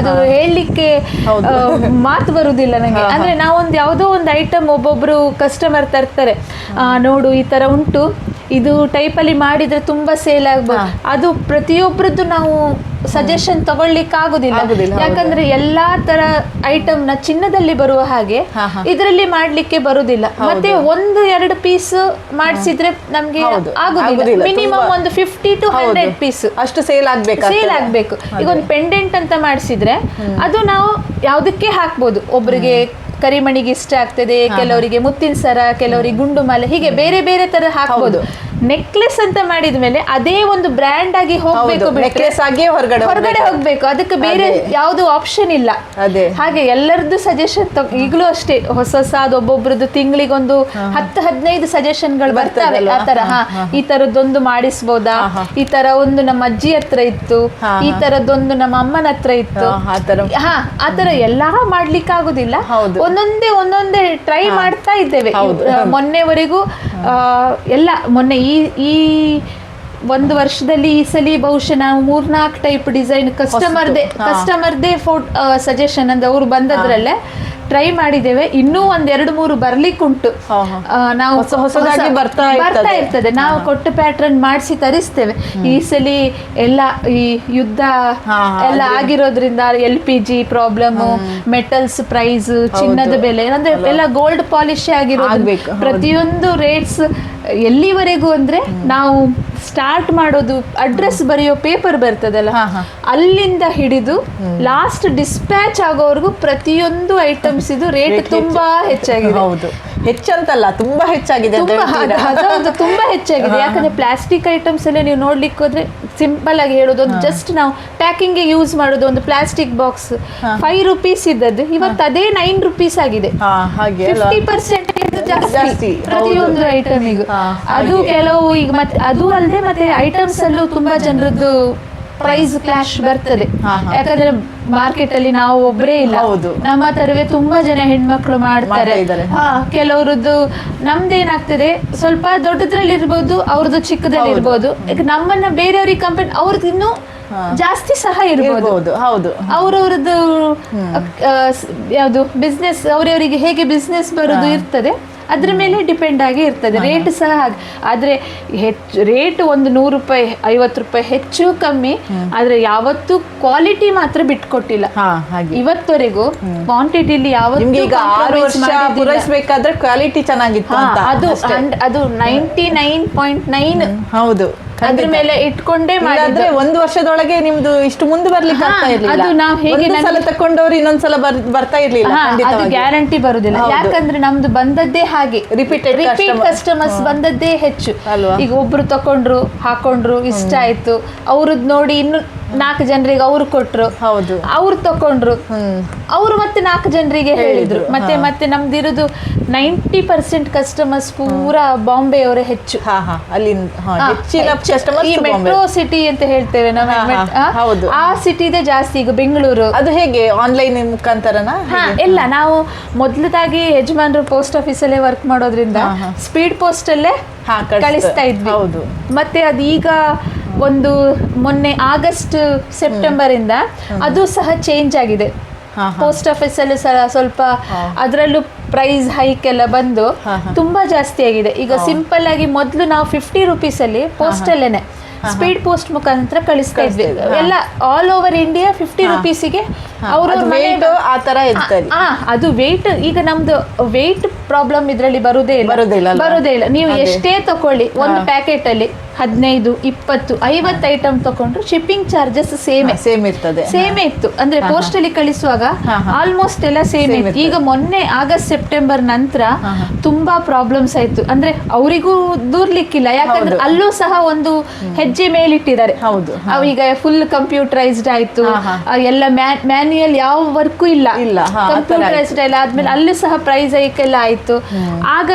ಅದು ಹೇಳಲಿಕ್ಕೆ ಮಾತು ಬರುದಿಲ್ಲ ನಂಗೆ. ಅಂದ್ರೆ ನಾವೊಂದು ಯಾವುದೋ ಒಂದು ಐಟಮ್ ಒಬ್ಬೊಬ್ರು ಕಸ್ಟಮರ್ ತರ್ತಾರೆ, ನೋಡು ಈ ತರ ಉಂಟು, ಇದು ಟೈಪಲ್ಲಿ ಮಾಡಿದ್ರೆ ತುಂಬಾ ಸೇಲ್ ಆಗ್ಬೋದು. ಅದು ಪ್ರತಿಯೊಬ್ಬರದ್ದು ನಾವು ಸಜೆಷನ್ ತಗೊಳ್ಲಿಕ್ಕೆ ಆಗುದಿಲ್ಲ, ಯಾಕಂದ್ರೆ ಎಲ್ಲಾ ತರ ಐಟಮ್ ನ ಚಿನ್ನದಲ್ಲಿ ಬರುವ ಹಾಗೆ ಇದರಲ್ಲಿ ಮಾಡ್ಲಿಕ್ಕೆ ಬರುದಿಲ್ಲ. ಮತ್ತೆ 1-2 ಪೀಸ್ ಮಾಡಿಸಿದ್ರೆ ನಮ್ಗೆ ಆಗುದಿಲ್ಲ. ಮಿನಿಮಮ್ ಒಂದು 50 to 100 ಪೀಸ್ ಅಷ್ಟು ಸೇಲ್ ಆಗ್ಬೇಕು. ಈಗ ಒಂದು ಪೆಂಡೆಂಟ್ ಅಂತ ಮಾಡಿಸಿದ್ರೆ ಅದು ನಾವು ಯಾವ್ದಕ್ಕೆ ಹಾಕ್ಬೋದು. ಒಬ್ರಿಗೆ ಕರಿಮಣಿಗೆ ಇಷ್ಟ ಆಗ್ತದೆ, ಕೆಲವರಿಗೆ ಮುತ್ತಿನ ಸರ, ಕೆಲವರಿಗೆ ಗುಂಡು ಮಾಲೆ, ಹೀಗೆ ಬೇರೆ ಬೇರೆ ತರ ಹಾಕ್ಬೋದು. ನೆಕ್ಲೆಸ್ ಅಂತ ಮಾಡಿದ್ಮೇಲೆ ಅದೇ ಒಂದು ಬ್ರ್ಯಾಂಡ್ ಆಗಿ ಹೋಗ್ಬೇಕು, ಹೊರಗಡೆ ಹೋಗ್ಬೇಕು, ಅದಕ್ಕೆ ಬೇರೆ ಯಾವ್ದು ಆಪ್ಷನ್ ಇಲ್ಲ. ಹಾಗೆ ಎಲ್ಲರದ್ದು ಸಜೆಷನ್ ಈಗಲೂ ಅಷ್ಟೇ ಹೊಸ ಒಬ್ಬೊಬ್ರದ್ದು ತಿಂಗಳಿಗೊಂದು 10-15 ಸಜೆಷನ್ಗಳು ಬರ್ತವೆ. ಆ ತರ ಈ ತರದ್ದೊಂದು ಮಾಡಿಸ್ಬೋದಾ, ಈ ತರ ಒಂದು ನಮ್ಮ ಅಜ್ಜಿ ಹತ್ರ ಇತ್ತು, ಈ ತರದ್ದೊಂದು ನಮ್ಮ ಅಮ್ಮನ ಹತ್ರ ಇತ್ತು, ಆ ತರ ಎಲ್ಲಾ ಮಾಡ್ಲಿಕ್ಕೆ ಆಗುದಿಲ್ಲ. ಒಂದೊಂದೇ ಟ್ರೈ ಮಾಡ್ತಾ ಇದ್ದೇವೆ ಮೊನ್ನೆವರೆಗೂ. ಮೊನ್ನೆ ಈ 1 ವರ್ಷದಲ್ಲಿ ಈ ಸಲ ಬಹುಶಃ ನಾವು 3-4 ಟೈಪ್ ಡಿಸೈನ್ ಕಸ್ಟಮರ್ದೇ ಸಜೆಷನ್ ಅಂದ್ರೆ ಅವ್ರು ಬಂದದ್ರಲ್ಲೇ ಟ್ರೈ ಮಾಡಿದ್ದೇವೆ. ಇನ್ನೂ 1-2-3 ಬರ್ಲಿಕ್ಕುಂಟು. ನಾವು ಹೊಸದಾಗಿ ಬರ್ತಾ ಇರ್ತದೆ. ನಾವು ಕೊಟ್ಟ ಪ್ಯಾಟ್ರನ್ ಮಾಡಿಸಿ ತರಿಸ್ತೇವೆ. ಈ ಸಲ ಎಲ್ಲ ಈ ಯುದ್ಧ ಎಲ್ಲ ಆಗಿರೋದ್ರಿಂದ LPG ಪ್ರಾಬ್ಲಮ್, ಮೆಟಲ್ಸ್ ಪ್ರೈಸ್, ಚಿನ್ನದ ಬೆಲೆ ಅಂದ್ರೆ ಎಲ್ಲ ಗೋಲ್ಡ್ ಪಾಲಿಶ್ ಆಗಿರೋದು, ಪ್ರತಿಯೊಂದು ರೇಟ್ಸ್ ಎಲ್ಲಿವರೆಗೂ ಅಂದ್ರೆ ನಾವು ಸ್ಟಾರ್ಟ್ ಮಾಡೋದು ಅಡ್ರೆಸ್ ಬರೆಯೋ ಪೇಪರ್ ಬರ್ತದಲ್ಲ, ಅಲ್ಲಿಂದ ಹಿಡಿದು ಲಾಸ್ಟ್ ಡಿಸ್ಪ್ಯಾಚ್ ಆಗೋವರೆಗೂ ಪ್ರತಿಯೊಂದು ಐಟಮ್ಸ್ ಇದು ರೇಟ್ ತುಂಬಾ ಹೆಚ್ಚಾಗಿದೆ. ಹೆಚ್ಚಂತಲ್ಲ, ತುಂಬಾ ಹೆಚ್ಚಾಗಿದೆ. ತುಂಬಾ ಹೆಚ್ಚಾಗಿದೆ. ಯಾಕಂದ್ರೆ ಪ್ಲಾಸ್ಟಿಕ್ ಐಟಮ್ಸ್ ಎಲ್ಲ ನೀವು ನೋಡ್ಲಿಕ್ಕೆ ಹೋದ್ರೆ ಸಿಂಪಲ್ ಆಗಿ ಹೇಳೋದು, ಒಂದು ಜಸ್ಟ್ ನಾವು ಪ್ಯಾಕಿಂಗ್ ಯೂಸ್ ಮಾಡೋದು ಒಂದು ಪ್ಲಾಸ್ಟಿಕ್ ಬಾಕ್ಸ್ 5 ರೂಪೀಸ್ ಇದ್ದದ್ದು ಇವತ್ತು ಅದೇ 9 ರೂಪೀಸ್ ಆಗಿದೆ. 50% ಜಾಸ್ತಿ ಪ್ರತಿಯೊಂದು ಐಟಮಿಗೂ. ಅದು ಕೆಲವು ಈಗ ಮತ್ತೆ ಅದು ಅಲ್ಲದೆ ಮತ್ತೆ ಐಟಮ್ಸ್ ಅಲ್ಲೂ ತುಂಬಾ ಜನರದ್ದು ಪ್ರೈಸ್ ಕ್ಲಾಶ್ ಬರ್ತದೆ. ಯಾಕಂದ್ರೆ ಮಾರ್ಕೆಟ್ ಅಲ್ಲಿ ನಾವು ಒಬ್ಬರೇ ಇಲ್ಲ, ನಮ್ಮ ತರವೇ ತುಂಬಾ ಜನ ಹೆಣ್ಮಕ್ಳು ಮಾಡ್ತಾರೆ. ಕೆಲವರದ್ದು ನಮ್ದೇನಾಗ್ತದೆ ಸ್ವಲ್ಪ ದೊಡ್ಡದ್ರಲ್ಲಿ ಇರ್ಬೋದು, ಅವ್ರದ್ದು ಚಿಕ್ಕದಲ್ಲಿ ಇರ್ಬೋದು. ನಮ್ಮನ್ನ ಬೇರೆಯವ್ರಿಗೆ ಕಂಪೇರ್ ಅವ್ರದ್ದು ಇನ್ನೂ ಜಾಸ್ತಿ ಸಹ ಇರ್ಬೋದು. ಅವ್ರವ್ರದ್ದು ಯಾವುದು ಬಿಸ್ನೆಸ್, ಅವರವರಿಗೆ ಹೇಗೆ ಬಿಸ್ನೆಸ್ ಬರೋದು ಇರ್ತದೆ, ಅದ್ರ ಮೇಲೆ ಡಿಪೆಂಡ್ ಆಗಿ ಇರ್ತದೆ. ರೇಟ್ ಸಹ ಹಾಗೆ. ಆದ್ರೆ ರೇಟ್ ಒಂದು 100 ರೂಪಾಯಿ 50 ರೂಪಾಯಿ ಹೆಚ್ಚು ಕಮ್ಮಿ, ಆದ್ರೆ ಯಾವತ್ತೂ ಕ್ವಾಲಿಟಿ ಮಾತ್ರ ಬಿಟ್ಕೊಟ್ಟಿಲ್ಲ ಇವತ್ತವರೆಗೂ. ಕ್ವಾಂಟಿಟಿಲಿ ಪೂರೈಸಬೇಕಾದ್ರೆ ಕ್ವಾಲಿಟಿ ಚೆನ್ನಾಗಿತ್ತು. ಅದು 99.9 ಹೌದು. ಅದ್ರ ಮೇಲೆ ಇಟ್ಕೊಂಡೇ ಮಾಡಿದ್ರೆ 1 ವರ್ಷದೊಳಗೆ ನಿಮ್ದು ಇಷ್ಟು ಮುಂದೆ ಬರ್ಲಿಕ್ಕೆ ಆಗ್ತಾ ಇರ್ಲಿಲ್ಲ. ಅದು ನಾವು ಹೇಗೆ ಸಲ ತಕೊಂಡವ್ರು ಇನ್ನೊಂದ್ಸಲ ಬರ್ತಾ ಇರ್ಲಿಲ್ಲ. ಅದು ಗ್ಯಾರಂಟಿ ಬರುದಿಲ್ಲ. ಯಾಕಂದ್ರೆ ನಮ್ದು ಬಂದದ್ದೇ ಹಾಗೆ, ರಿಪೀಟ್ ಕಸ್ಟಮರ್ಸ್ ಬಂದದ್ದೇ ಹೆಚ್ಚು. ಈಗ ಒಬ್ರು ತಕೊಂಡ್ರು, ಹಾಕೊಂಡ್ರು, ಇಷ್ಟ ಆಯ್ತು, ಅವ್ರದ್ದು ನೋಡಿ ಇನ್ನು 4 ಜನರಿಗೆ ಅವ್ರು ಕೊಟ್ರು, ಅವ್ರು ತಕೊಂಡ್ರು, ಅವ್ರು ಮತ್ತೆ 4 ಜನರಿಗೆ ಹೇಳಿದ್ರು. ಮತ್ತೆ ನಮ್ದಿರೋದು 90% ಕಸ್ಟಮರ್ಸ್ ಪೂರಾ ಬಾಂಬೆ ಅವರೇ ಹೆಚ್ಚು. ಈ ಮೆಟ್ರೋ ಸಿಟಿ ಅಂತ ಹೇಳ್ತೇವೆ ನಾವು, ಆ ಸಿಟಿದೆ ಜಾಸ್ತಿ. ಈಗ ಬೆಂಗಳೂರು ಅದು ಹೇಗೆ ಆನ್ಲೈನ್ ಮುಖಾಂತರನ? ಇಲ್ಲ, ನಾವು ಮೊದಲದಾಗಿ ಯಜಮಾನ್ರು ಪೋಸ್ಟ್ ಆಫೀಸಲ್ಲೇ ವರ್ಕ್ ಮಾಡೋದ್ರಿಂದ ಸ್ಪೀಡ್ ಪೋಸ್ಟ್ ಅಲ್ಲೇ ಕಳಿಸ್ತಾ ಇದ್ವಿ. ಮತ್ತೆ ಅದೀಗ ಒಂದು ಮೊನ್ನೆ ಆಗಸ್ಟ್ ಸೆಪ್ಟೆಂಬರ್ ಇಂದ ಅದು ಸಹ ಚೇಂಜ್ ಆಗಿದೆ. ಪೋಸ್ಟ್ ಆಫೀಸ್ ಅಲ್ಲಿ ಸ್ವಲ್ಪ ಅದರಲ್ಲೂ ಪ್ರೈಸ್ ಹೈಕ್ ಎಲ್ಲ ಬಂದು ತುಂಬಾ ಜಾಸ್ತಿ ಆಗಿದೆ. ಈಗ ಸಿಂಪಲ್ ಆಗಿ ಮೊದಲು ನಾವು 50 ರೂಪೀಸ್ ಅಲ್ಲಿ ಪೋಸ್ಟ್ ಅಲ್ಲೇನೆ ಸ್ಪೀಡ್ ಪೋಸ್ಟ್ ಮುಖಾಂತರ ಕಳಿಸ್ತಾ ಇದ್ವಿ. ಎಲ್ಲ ಆಲ್ ಓವರ್ ಇಂಡಿಯಾ 50 ರೂಪೀಸಿಗೆ ಅದು ವೇಟ್. ಈಗ ನಮ್ದು ವೇಟ್ ಪ್ರಾಬ್ಲಮ್ ಇದ್ರಲ್ಲಿ ಬರುದೇ ಇಲ್ಲ. ನೀವು ಎಷ್ಟೇ ತಕೊಳ್ಳಿ, ಒಂದು ಪ್ಯಾಕೆಟ್ ಅಲ್ಲಿ 15, 20, 50 ಐಟಮ್ ತಕೊಂಡ್ರು ಶಿಪ್ಪಿಂಗ್ ಚಾರ್ಜಸ್ ಸೇಮ್ ಇತ್ತು. ಅಂದ್ರೆ ಪೋಸ್ಟ್ ಅಲ್ಲಿ ಕಳಿಸುವಾಗ ಆಲ್ಮೋಸ್ಟ್ ಎಲ್ಲ ಸೇಮ್ ಇತ್ತು. ಈಗ ಮೊನ್ನೆ ಆಗಸ್ಟ್ ಸೆಪ್ಟೆಂಬರ್ ನಂತರ ತುಂಬಾ ಪ್ರಾಬ್ಲಮ್ಸ್ ಆಯ್ತು. ಅಂದ್ರೆ ಅವರಿಗೂ ದೂರ್ಲಿಕ್ಕಿಲ್ಲ, ಯಾಕಂದ್ರೆ ಅಲ್ಲೂ ಸಹ ಒಂದು ಹೆಜ್ಜೆ ಮೇಲಿಟ್ಟಿದ್ದಾರೆ. ಈಗ ಫುಲ್ ಕಂಪ್ಯೂಟರೈಸ್ಡ್ ಆಯ್ತು, ಎಲ್ಲ ಮ್ಯಾನ್ಯುಯಲ್ ಯಾವ ವರ್ಕು ಇಲ್ಲ, ಕಂಪ್ಯೂಟರೈಸ್ಡ್ ಎಲ್ಲ ಆದ್ಮೇಲೆ ಅಲ್ಲೂ ಸಹ ಪ್ರೈಸ್ ಹೈಕ್ ಎಲ್ಲ ಆಯ್ತು. ಆಗ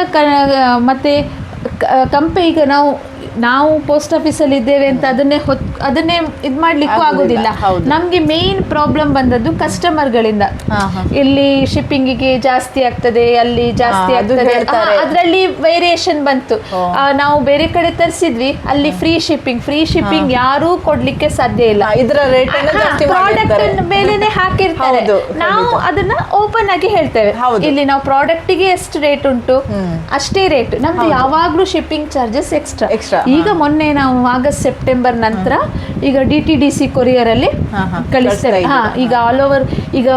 ಮತ್ತೆ ಈಗ ನಾವು ನಾವು ಪೋಸ್ಟ್ ಆಫೀಸಲ್ಲಿ ಇದ್ದೇವೆ ಅಂತ ಅದನ್ನೇ ಇದ್ ಮಾಡ್ಲಿಕ್ಕೂ ಆಗೋದಿಲ್ಲ. ಹೌದು. ನಮ್ಗೆ ಮೇನ್ ಪ್ರಾಬ್ಲಮ್ ಬಂದದ್ದು ಕಸ್ಟಮರ್ಗಳಿಂದ. ಇಲ್ಲಿ ಶಿಪ್ಪಿಂಗಿಗೆ ಜಾಸ್ತಿ ಆಗ್ತದೆ, ಅಲ್ಲಿ ಜಾಸ್ತಿ ಆಗ್ತದೆ, ಅದರಲ್ಲಿ ವೇರಿಯೇಷನ್ ಬಂತು. ನಾವು ಬೇರೆ ಕಡೆ ತರಿಸಿದ್ವಿ, ಅಲ್ಲಿ ಫ್ರೀ ಶಿಪ್ಪಿಂಗ್ ಯಾರೂ ಕೊಡ್ಲಿಕ್ಕೆ ಸಾಧ್ಯ ಇಲ್ಲ. ಇದರ ರೇಟ್ ಪ್ರಾಡಕ್ಟ್ ಮೇಲೆನೆ ಹಾಕಿರ್ತಾರೆ. ನಾವು ಅದನ್ನ ಓಪನ್ ಆಗಿ ಹೇಳ್ತೇವೆ, ಇಲ್ಲಿ ನಾವು ಪ್ರಾಡಕ್ಟಿಗೆ ಎಷ್ಟು ರೇಟ್ ಉಂಟು ಅಷ್ಟೇ ರೇಟ್ ನಮ್ದು. ಯಾವಾಗ್ಲೂ ಶಿಪ್ಪಿಂಗ್ ಚಾರ್ಜಸ್ ಎಕ್ಸ್ಟ್ರಾ. ಈಗ ಮೊನ್ನೆ ನಾವು ಆಗಸ್ಟ್ ಸೆಪ್ಟೆಂಬರ್ ನಂತರ ಈಗ DTDC ಕೊರಿಯರ್ ಅಲ್ಲಿ ಕಳಿಸ್ತೇವೆ. ಈಗ ಆಲ್ ಓವರ್ ಈಗ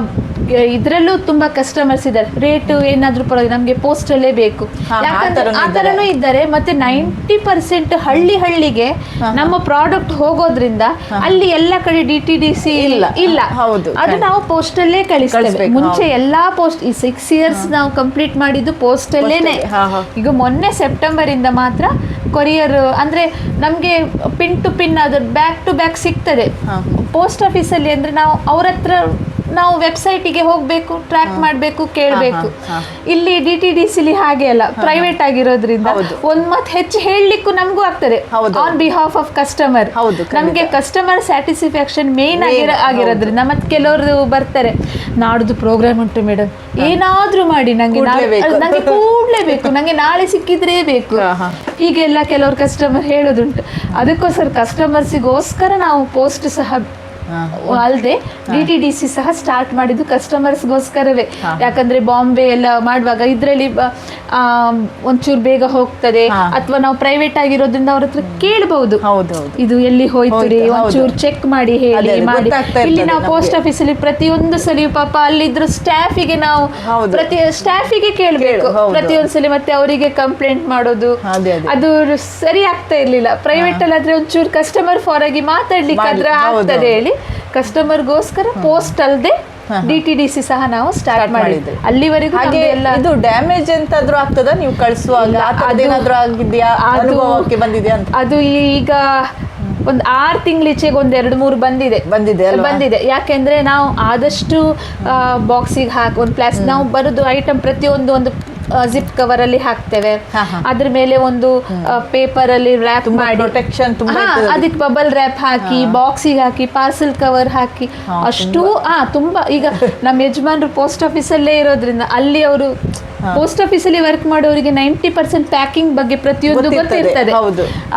ಇದ್ರಲ್ಲೂ ತುಂಬಾ ಕಸ್ಟಮರ್ಸ್ ಇದ್ದಾರೆ. ರೇಟ್ ಏನಾದ್ರೂ ಪರವಾಗಿಲ್ಲ, ನಮ್ಗೆ ಪೋಸ್ಟ್ ಅಲ್ಲೇ ಬೇಕು, ಯಾಕಂದ್ರೆ ಆ ತರನೂ ಇದ್ದಾರೆ. ಮತ್ತೆ 90% ಹಳ್ಳಿಗೆ ನಮ್ಮ ಪ್ರಾಡಕ್ಟ್ ಹೋಗೋದ್ರಿಂದ ಅಲ್ಲಿ ಎಲ್ಲ ಕಡೆ DTDC ಇಲ್ಲ. ಅದು ನಾವು ಪೋಸ್ಟ್ ಅಲ್ಲೇ ಕಳಿಸ್ತೇವೆ. ಮುಂಚೆ ಎಲ್ಲಾ ಪೋಸ್ಟ್, ಈ 6 years ನಾವು ಕಂಪ್ಲೀಟ್ ಮಾಡಿದ್ದು ಪೋಸ್ಟ್ ಅಲ್ಲೇನೆ. ಈಗ ಮೊನ್ನೆ ಸೆಪ್ಟೆಂಬರ್ ಇಂದ ಮಾತ್ರ ಕೊರಿಯರ್ ಅಂದ್ರೆ ನಮ್ಗೆ ಪಿನ್ ಟು ಪಿನ್ ಅದ್ರ ಬ್ಯಾಕ್ ಟು ಬ್ಯಾಕ್ ಸಿಗ್ತದೆ. ಪೋಸ್ಟ್ ಆಫೀಸಲ್ಲಿ ಅಂದ್ರೆ ನಾವು ವೆಬ್ಸೈಟಿಗೆ ಹೋಗ್ಬೇಕು, ಟ್ರ್ಯಾಕ್ ಮಾಡಬೇಕು, ಕೇಳಬೇಕು. ಇಲ್ಲಿ DTDC ಹಾಗೆ ಅಲ್ಲ, ಪ್ರೈವೇಟ್ ಆಗಿರೋದ್ರಿಂದ ಒಂದ್ ಮಾತು ಹೆಚ್ಚು ಹೇಳಲಿಕ್ಕೂ ನಮಗೂ ಆಗ್ತದೆ ಆನ್ ಬಿಹಾಫ್ ಆಫ್ ಕಸ್ಟಮರ್. ನಮ್ಗೆ ಕಸ್ಟಮರ್ ಸ್ಯಾಟಿಸ್ಫ್ಯಾಕ್ಷನ್ ಮೇನ್ ಆಗಿರೋದ್ರಿಂದ. ಮತ್ತೆ ಕೆಲವರು ಬರ್ತಾರೆ, ನಾಡ್ದು ಪ್ರೋಗ್ರಾಮ್ ಉಂಟು ಮೇಡಮ್, ಏನಾದ್ರೂ ಮಾಡಿ ನಂಗೆ ಕೂಡ್ಲೇ ಬೇಕು, ನಂಗೆ ನಾಳೆ ಸಿಕ್ಕಿದ್ರೇ ಬೇಕು, ಹೀಗೆಲ್ಲ ಕೆಲವರು ಕಸ್ಟಮರ್ ಹೇಳೋದುಂಟು. ಅದಕ್ಕೋಸ್ಕರ ಕಸ್ಟಮರ್ಸಿಗೋಸ್ಕರ ನಾವು ಪೋಸ್ಟ್ ಸಹ ಅಲ್ಲದೆ DTDC ಸಹ ಸ್ಟಾರ್ಟ್ ಮಾಡಿದ್ದು ಕಸ್ಟಮರ್ಸ್ಗೋಸ್ಕರವೇ. ಯಾಕಂದ್ರೆ ಬಾಂಬೆ ಎಲ್ಲ ಮಾಡುವಾಗ ಇದರಲ್ಲಿ ಒಂಚೂರು ಬೇಗ ಹೋಗ್ತದೆ, ಅಥವಾ ನಾವು ಪ್ರೈವೇಟ್ ಆಗಿರೋದ್ರಿಂದ ಅವ್ರ ಹತ್ರ ಕೇಳಬಹುದು, ಇದು ಎಲ್ಲಿ ಹೋಯ್ತು ರೀ, ಒಂಚೂರು ಚೆಕ್ ಮಾಡಿ ಹೇಳಿ ಮಾಡಿ. ಇಲ್ಲಿ ನಾವು ಪೋಸ್ಟ್ ಆಫೀಸಲ್ಲಿ ಪ್ರತಿಯೊಂದು ಸಲ ಪಾಪ ಅಲ್ಲಿದ್ರು ಸ್ಟಾಫಿಗೆ ನಾವು ಸ್ಟಾಫಿಗೆ ಕೇಳಬೇಕು ಪ್ರತಿಯೊಂದ್ಸಲಿ. ಮತ್ತೆ ಅವರಿಗೆ ಕಂಪ್ಲೇಂಟ್ ಮಾಡೋದು ಅದು ಸರಿ ಆಗ್ತಾ ಇರ್ಲಿಲ್ಲ. ಪ್ರೈವೇಟ್ ಅಲ್ಲಿ ಆದ್ರೆ ಒಂಚೂರು ಕಸ್ಟಮರ್ ಫಾರ್ ಆಗಿ ಮಾತಾಡ್ಲಿಕ್ಕೆ ಆದ್ರೆ ಆಗ್ತದೆ ಹೇಳಿ ಕಸ್ಟಮರ್ಗೋಸ್ಕರ ಪೋಸ್ಟ್ ಅಲ್ಲದೆ DTDC ಸಹ ನಾವು ಸ್ಟಾರ್ಟ್ ಮಾಡಿದ್ವಿ. ಅಲ್ಲಿವರೆಗೂ ಇದು ಡ್ಯಾಮೇಜ್ ಎಂತಾದ್ರೂ ಆಗ್ತದ ನೀವು ಕಳಿಸುವಾಗ, ಅದೇನಾದ್ರೂ ಆಗಿದ್ಯಾ, ಅನುಭವಕ್ಕೆ ಬಂದಿದ್ಯಾ ಅಂತ? ಅದು ಈಗ ಒಂದು 6 ತಿಂಗಳಿಚೆಗೆ 1-2-3 ಬಂದಿದೆ. ಯಾಕೆಂದ್ರೆ ನಾವು ಆದಷ್ಟು ಬಾಕ್ಸಿಗೆ ಹಾಕಿ ಒಂದು ನಾವು ಬರೋದು ಐಟಮ್ ಪ್ರತಿಯೊಂದು ಒಂದು ಜಿಪ್ ಕವರ್ ಅಲ್ಲಿ ಹಾಕ್ತೇವೆ. ಅದ್ರ ಮೇಲೆ ಒಂದು ಪೇಪರ್ ಅಲ್ಲಿ ರ್ಯಾಪ್ ಮಾಡಿ ಪ್ರೊಟೆಕ್ಷನ್ ಅದಕ್ಕೆ ಬಬಲ್ ರ್ಯಾಪ್ ಹಾಕಿ, ಬಾಕ್ಸಿಗೆ ಹಾಕಿ, ಪಾರ್ಸೆಲ್ ಕವರ್ ಹಾಕಿ, ಅಷ್ಟು ತುಂಬಾ. ಈಗ ನಮ್ಮ ಯಜಮಾನ್ರು ಪೋಸ್ಟ್ ಆಫೀಸಲ್ಲೇ ಇರೋದ್ರಿಂದ ಅಲ್ಲಿ ಅವರು ಪೋಸ್ಟ್ ಆಫೀಸಲ್ಲಿ ವರ್ಕ್ ಮಾಡೋರಿಗೆ 90% ಪ್ಯಾಕಿಂಗ್ ಬಗ್ಗೆ ಪ್ರತಿಯೊಂದು ಗೊತ್ತಿರ್ತದೆ.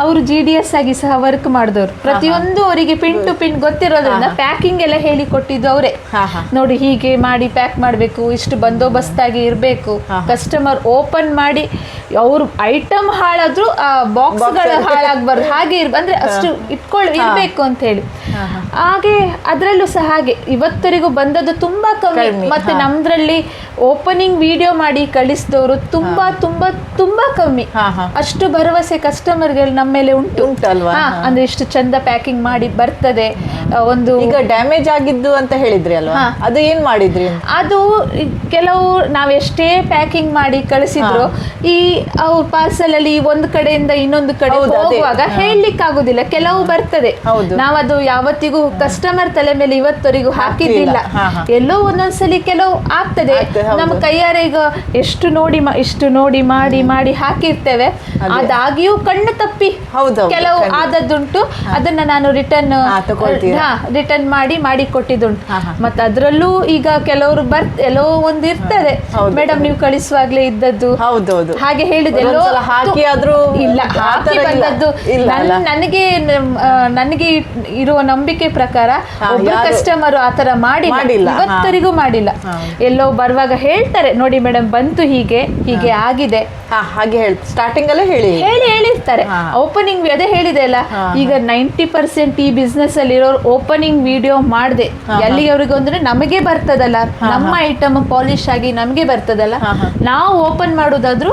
ಅವರು GDS ಆಗಿ ಸಹ ವರ್ಕ್ ಮಾಡಿದವರು, ಪ್ರತಿಯೊಂದು ಅವರಿಗೆ ಪಿನ್ ಟು ಪಿನ್ ಗೊತ್ತಿರೋದ್ರಿಂದ ಪ್ಯಾಕಿಂಗ್ ಎಲ್ಲ ಹೇಳಿ ಕೊಟ್ಟಿದ್ದು ಅವರೇ. ನೋಡಿ ಹೀಗೆ ಮಾಡಿ ಪ್ಯಾಕ್ ಮಾಡಬೇಕು, ಇಷ್ಟು ಬಂದೋಬಸ್ತಾಗಿ ಇರಬೇಕು, ಕಸ್ಟಮರ್ ಓಪನ್ ಮಾಡಿ ಅವ್ರ ಐಟಮ್ ಹಾಳಾದ್ರೂ ಆ ಬಾಕ್ಸ್ಗಳು ಹಾಳಾಗಬಾರ್ದು, ಹಾಗೆ ಅಂದ್ರೆ ಅಷ್ಟು ಇರ್ಬೇಕು ಅಂತ ಹೇಳಿ. ಹಾಗೆ ಅದರಲ್ಲೂ ಸಹ ಹಾಗೆ ಇವತ್ತರೆಗೂ ಬಂದದ್ದು ತುಂಬಾ ಕಮ್ಮಿ. ಮತ್ತೆ ನಮ್ದ್ರಲ್ಲಿ ಓಪನಿಂಗ್ ವಿಡಿಯೋ ಮಾಡಿ ಕಳಿಸಿದವರು ತುಂಬಾ ತುಂಬಾ ತುಂಬಾ ಕಮ್ಮಿ. ಅಷ್ಟು ಭರವಸೆ ಕಸ್ಟಮರ್ಗಳು ನಮ್ಮ ಮೇಲೆ ಉಂಟಲ್ವಾ? ಅಂದ್ರೆ ಇಷ್ಟು ಚಂದ ಪ್ಯಾಕಿಂಗ್ ಮಾಡಿ ಬರ್ತದೆ. ಒಂದು ಈಗ ಡ್ಯಾಮೇಜ್ ಆಗಿದ್ದು ಅಂತ ಹೇಳಿದ್ರಿ ಅಲ್ವಾ, ಅದು ಏನ್ ಮಾಡಿದ್ರಿ? ಅದು ಕೆಲವು ನಾವೆಷ್ಟೇ ಪ್ಯಾಕಿಂಗ್ ಮಾಡಿ ಕಳಿಸಿದ್ರು ಈ ಅವ್ರ ಪಾರ್ಸಲ್ ಅಲ್ಲಿ ಒಂದು ಕಡೆಯಿಂದ ಇನ್ನೊಂದು ಕಡೆ ಹೋಗುವಾಗ ಹೇಳಲಿಕ್ಕೆ ಆಗುದಿಲ್ಲ, ಕೆಲವು ಬರ್ತದೆ. ನಾವದು ಯಾವತ್ತಿಗೂ ಕಸ್ಟಮರ್ ತಲೆ ಮೇಲೆ ಇವತ್ತವರೆಗೂ ಹಾಕಿದ್ದಿಲ್ಲ. ಎಲ್ಲೋ ಒಂದೊಂದ್ಸಲಿ ಕೆಲವು ಆಗ್ತದೆ, ನಮ್ಮ ಕೈಯಾರೆ ಈಗ ಇಷ್ಟು ನೋಡಿ ಮಾಡಿ ಹಾಕಿರ್ತೇವೆ. ಅದಾಗಿಯೂ ಕಣ್ಣು ತಪ್ಪಿ ಕೆಲವು ಆದದ್ದುಂಟು. ಅದನ್ನ ನಾನು ರಿಟರ್ನ್ ಮಾಡಿ ಕೊಟ್ಟಿದ್ದುಂಟು. ಮತ್ತೆ ಅದ್ರಲ್ಲೂ ಈಗ ಕೆಲವರು ಎಲ್ಲೋ ಒಂದು ಇರ್ತದೆ, ಮೇಡಮ್ ನೀವು ಕಳಿಸುವಾಗ್ಲೇ ಇದ್ದದ್ದು ಹಾಗೆ ಹೇಳಿದೆ, ಇಲ್ಲ ಹಾಕಿ ಬಂದದ್ದು. ನನಗೆ ಇರುವ ನಂಬಿಕೆ ಪ್ರಕಾರ ಒಬ್ಬ ಕಸ್ಟಮರ್ ಆತರ ಮಾಡಿಲ್ಲ, ಇವತ್ತರಿಗೂ ಮಾಡಿಲ್ಲ. ಎಲ್ಲೋ ಬರುವಾಗ ಹೇಳ್ತಾರೆ, ನೋಡಿ ಮೇಡಮ್ ಬಂತು ಹೀಗೆ ಆಗಿದೆ, ಹಾಗೆ ಸ್ಟಾರ್ಟಿಂಗ್ ಅಲ್ಲೇ ಹೇಳಿರ್ತಾರೆ. ಓಪನಿಂಗ್ ಅದೇ ಹೇಳಿದೆ ಅಲ್ಲ, ಈಗ 90% ಈ ಬಿಸ್ನೆಸ್ ಅಲ್ಲಿ ಇರೋರು ಓಪನಿಂಗ್ ವಿಡಿಯೋ ಮಾಡದೆ ಎಲ್ಲಿಯವರೆಗೂ ಅಂದ್ರೆ ನಮಗೆ ಬರ್ತದಲ್ಲ, ನಮ್ಮ ಐಟಮ್ ಪಾಲಿಶ್ ಆಗಿ ನಮಗೆ ಬರ್ತದಲ್ಲ, ನಾವು ಓಪನ್ ಮಾಡೋದಾದ್ರೂ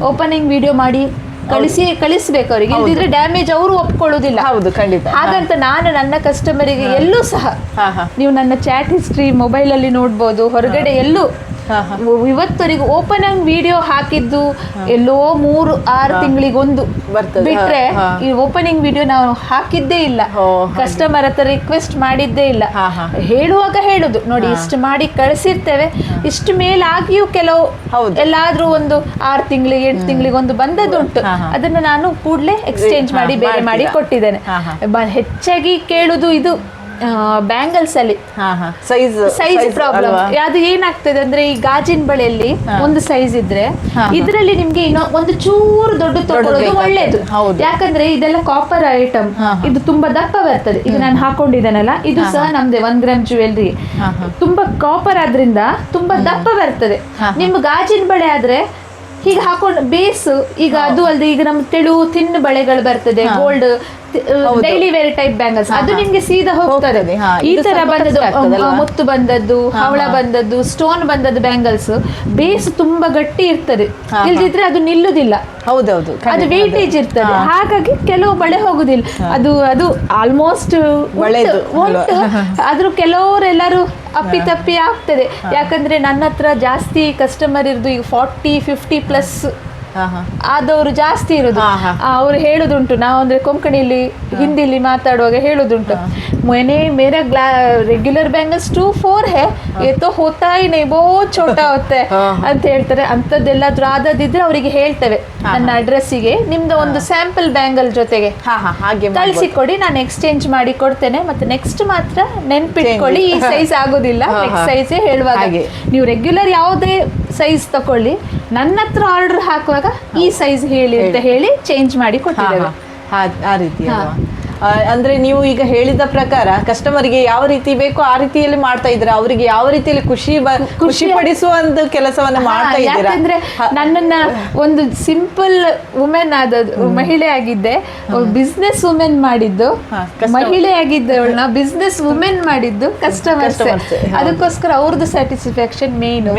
ಓಪನಿಂಗ್ ವಿಡಿಯೋ ಮಾಡಿ ಕಳಿಸ್ಬೇಕು ಅವರಿಗೆ. ಇಲ್ದಿದ್ರೆ ಡ್ಯಾಮೇಜ್ ಅವರು ಒಪ್ಕೊಳ್ಳೋದಿಲ್ಲ. ಹಾಗಂತ ನಾನು ನನ್ನ ಕಸ್ಟಮರಿಗೆ ಎಲ್ಲೂ ಸಹ ನೀವು ನನ್ನ ಚಾಟ್ ಹಿಸ್ಟ್ರಿ ಮೊಬೈಲ್ ಅಲ್ಲಿ ನೋಡ್ಬೋದು, ಹೊರಗಡೆ ಎಲ್ಲೂ ಇವತ್ತವರೆಗೂ ಓಪನ್ ಆಗಿ ವಿಡಿಯೋ ಹಾಕಿದ್ದು ಎಲ್ಲೋ 3-6 ತಿಂಗಳಿಗೊಂದು ಬರ್ತದೆ. ಬಿಟ್ರೆ ಈ ಓಪನಿಂಗ್ ವಿಡಿಯೋ ನಾವು ಹಾಕಿದ್ದೇ ಇಲ್ಲ. ಕಸ್ಟಮರ್ ಹತ್ರ ರಿಕ್ವೆಸ್ಟ್ ಮಾಡಿದ್ದೇ ಇಲ್ಲ. ಹೇಳುವಾಗ ಹೇಳುದು ನೋಡಿ ಇಷ್ಟು ಮಾಡಿ ಕಳಿಸಿರ್ತೇವೆ, ಇಷ್ಟು ಮೇಲಾಗಿಯೂ ಕೆಲವು ಎಲ್ಲಾದ್ರೂ ಒಂದು 6 ತಿಂಗಳಿಗೆ 8 ತಿಂಗಳಿಗೊಂದು ಬಂದದ್ದುಂಟು. ಅದನ್ನು ನಾನು ಕೂಡಲೇ ಎಕ್ಸ್ಚೇಂಜ್ ಮಾಡಿ ಬೇರೆ ಮಾಡಿ ಕೊಟ್ಟಿದ್ದೇನೆ. ಹೆಚ್ಚಾಗಿ ಕೇಳುದು ಇದು ಬ್ಯಾಂಗಲ್ಸ್ ಅಲ್ಲಿ ಸೈಜ್ ಪ್ರಾಬ್ಲಮ್. ಅದು ಏನಾಗ್ತದೆ ಅಂದ್ರೆ ಈ ಗಾಜಿನ ಬಳೆಯಲ್ಲಿ ಒಂದು ಸೈಜ್ ಇದ್ರೆ ಇದರಲ್ಲಿ ನಿಮ್ಗೆ ಇನ್ನೂ ಒಂದು ಚೂರು ದೊಡ್ಡ ತಗೊಳ್ಳೋದು ಒಳ್ಳೇದು. ಯಾಕಂದ್ರೆ ಇದೆಲ್ಲ ಕಾಪರ್ ಐಟಮ್, ಇದು ತುಂಬಾ ದಪ್ಪ ಬರ್ತದೆ. ಈಗ ನಾನು ಹಾಕೊಂಡಿದ್ದೇನಲ್ಲ ಇದು ಸಹ ನಮ್ದೆ 1 ಗ್ರಾಮ್ ಜ್ಯುವೆಲ್ರಿ, ತುಂಬಾ ಕಾಪರ್ ಆದ್ರಿಂದ ತುಂಬಾ ದಪ್ಪ ಬರ್ತದೆ. ನಿಮ್ಮ ಗಾಜಿನ ಬಳೆ ಆದ್ರೆ ಹೀಗೆ ಹಾಕೊಂಡು ಬೇಸ್, ಈಗ ಅದು ಅಲ್ಲದೆ ಈಗ ನಮ್ಮ ತೆಳು ತಿನ್ನು ಬಳೆಗಳು ಬರ್ತದೆ, gold daily wear type bangles, ಅದು ನಿಮ್ಗೆ ಸೀದಾ ಹೋಗ್ತದೆ. ಈ ತರ ಬಂದದ್ದು ಮುತ್ತು ಬಂದದ್ದು, ಹವಳ ಬಂದದ್ದು, ಸ್ಟೋನ್ ಬಂದದ್ದು ಬ್ಯಾಂಗಲ್ಸ್ ಬೇಸ್ ತುಂಬಾ ಗಟ್ಟಿ ಇರ್ತದೆ, ಇಲ್ದಿದ್ರೆ ಅದು ನಿಲ್ಲುದಿಲ್ಲ. ಹೌದೌದು, ಅದು ವೇಟೇಜ್ ಇರ್ತದೆ. ಹಾಗಾಗಿ ಕೆಲವು ಬಳೆ ಹೋಗುದಿಲ್ಲ. ಅದು ಆಲ್ಮೋಸ್ಟ್ ಉಂಟು, ಆದ್ರೂ ಕೆಲವರೆಲ್ಲರೂ ಅಪ್ಪಿತಪ್ಪಿ ಆಗ್ತದೆ. ಯಾಕಂದ್ರೆ ನನ್ನ ಹತ್ರ ಜಾಸ್ತಿ ಕಸ್ಟಮರ್ ಇರೋದು ಈಗ 40-50+ ಆದವರು ಜಾಸ್ತಿ ಇರೋದು. ಅವ್ರು ಹೇಳುದುಂಟು, ನಾವು ಅಂದ್ರೆ ಕೊಂಕಣಿಲಿ ಹಿಂದಿಲಿ ಮಾತಾಡುವಾಗ ಹೇಳುದುಂಟು, मैंने मेरा रेग्युलर बैंगल्स 2-4 है, ये तो होता ही नहीं, बहुत छोटा होता है ಅಂತ ಹೇಳ್ತಾರೆ. ಅಂಥದ್ದೆಲ್ಲಾದ್ರೂ ಆದದಿದ್ರೆ ಅವರಿಗೆ ಹೇಳ್ತೇವೆ, ನನ್ನ ಅಡ್ರೆಸ್ಸಿಗೆ ನಿಮ್ದು ಒಂದು ಸ್ಯಾಂಪಲ್ ಬ್ಯಾಂಗಲ್ ಜೊತೆಗೆ ಕಳಿಸಿಕೊಡಿ, ನಾನು ಎಕ್ಸ್ಚೇಂಜ್ ಮಾಡಿ ಕೊಡ್ತೇನೆ. ಮತ್ತೆ ನೆಕ್ಸ್ಟ್ ಮಾತ್ರ ನೆನ್ಪಿಟ್ಕೊಳ್ಳಿ, ಈ ಸೈಜ್ ಆಗೋದಿಲ್ಲ, ನೆಕ್ಸ್ಟ್ ಸೈಜೇ ಹೇಳುವಾಗ ನೀವು ರೆಗ್ಯುಲರ್ ಯಾವುದೇ ಸೈಜ್ ತಕೊಳ್ಳಿ, ನನ್ನ ಹತ್ರ ಆರ್ಡರ್ ಹಾಕುವಾಗ ಈ ಸೈಜ್ ಹೇಳಿ ಅಂತ ಹೇಳಿ ಚೇಂಜ್ ಮಾಡಿ ಕೊಟ್ಟಿದ್ದೇವೆ. ಆ ರೀತಿ ಅಂದ್ರೆ ನೀವು ಈಗ ಹೇಳಿದ ಪ್ರಕಾರ ಕಸ್ಟಮರ್ಗೆ ಯಾವ ರೀತಿ ಬೇಕೋ ಆ ರೀತಿಯಲ್ಲಿ ಮಾಡ್ತಾ ಇದ್ರೆ, ಅವರಿಗೆ ಯಾವ ರೀತಿಯಲ್ಲಿ ಖುಷಿ ಪಡಿಸುವಂತ ಕೆಲಸವನ್ನ ಮಾಡ್ತಾ ಇದ್ದೀರಾ. ಯಾಕಂದ್ರೆ ನನ್ನನ್ನ ಒಂದು ಸಿಂಪಲ್ ವುಮೆನ್ ಆದದ್ದು, ಮಹಿಳೆ ಆಗಿದ್ದೆ, ಬಿಸ್ನೆಸ್ ವುಮೆನ್ ಮಾಡಿದ್ದು, ಮಹಿಳೆ ಆಗಿದ್ದವಳನ್ನ ಬಿಸ್ನೆಸ್ ವುಮೆನ್ ಮಾಡಿದ್ದು ಕಸ್ಟಮರ್ಸ್. ಅದಕ್ಕೋಸ್ಕರ ಅವ್ರದ್ದು ಸ್ಯಾಟಿಸ್ಫ್ಯಾಕ್ಷನ್ ಮೇನ್.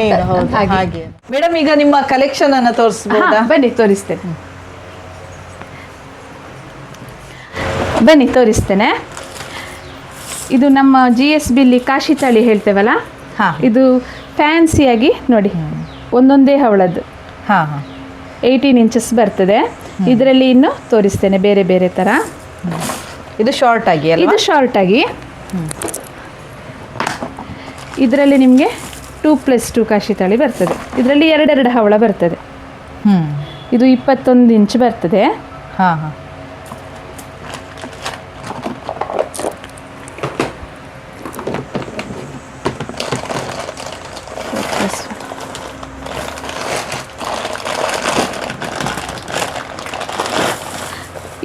ಹಾಗೆ ಮೇಡಮ್, ಈಗ ನಿಮ್ಮ ಕಲೆಕ್ಷನ್ ಅನ್ನ ತೋರಿಸಬಹುದಾ? ಬನ್ನಿ ತೋರಿಸ್ತೇನೆ, ಬನ್ನಿ ತೋರಿಸ್ತೇನೆ. ಇದು ನಮ್ಮ GSBಲಿ ಕಾಶಿ ತಾಳಿ ಹೇಳ್ತೇವಲ್ಲ, ಇದು ಫ್ಯಾನ್ಸಿಯಾಗಿ ನೋಡಿ ಒಂದೊಂದೇ ಹವಳದ್ದು 18 ಇಂಚಸ್ ಬರ್ತದೆ. ಇದರಲ್ಲಿ ಇನ್ನು ತೋರಿಸ್ತೇನೆ ಬೇರೆ ಬೇರೆ ಥರ. ಇದು ಶಾರ್ಟ್ ಆಗಿ, ಇದು ಶಾರ್ಟ್ ಆಗಿ. ಇದರಲ್ಲಿ ನಿಮಗೆ 2+2 ಕಾಶಿ ತಾಳಿ ಬರ್ತದೆ. ಇದರಲ್ಲಿ 2 ಹವಳ ಬರ್ತದೆ. ಇದು 21 ಇಂಚ್ ಬರ್ತದೆ.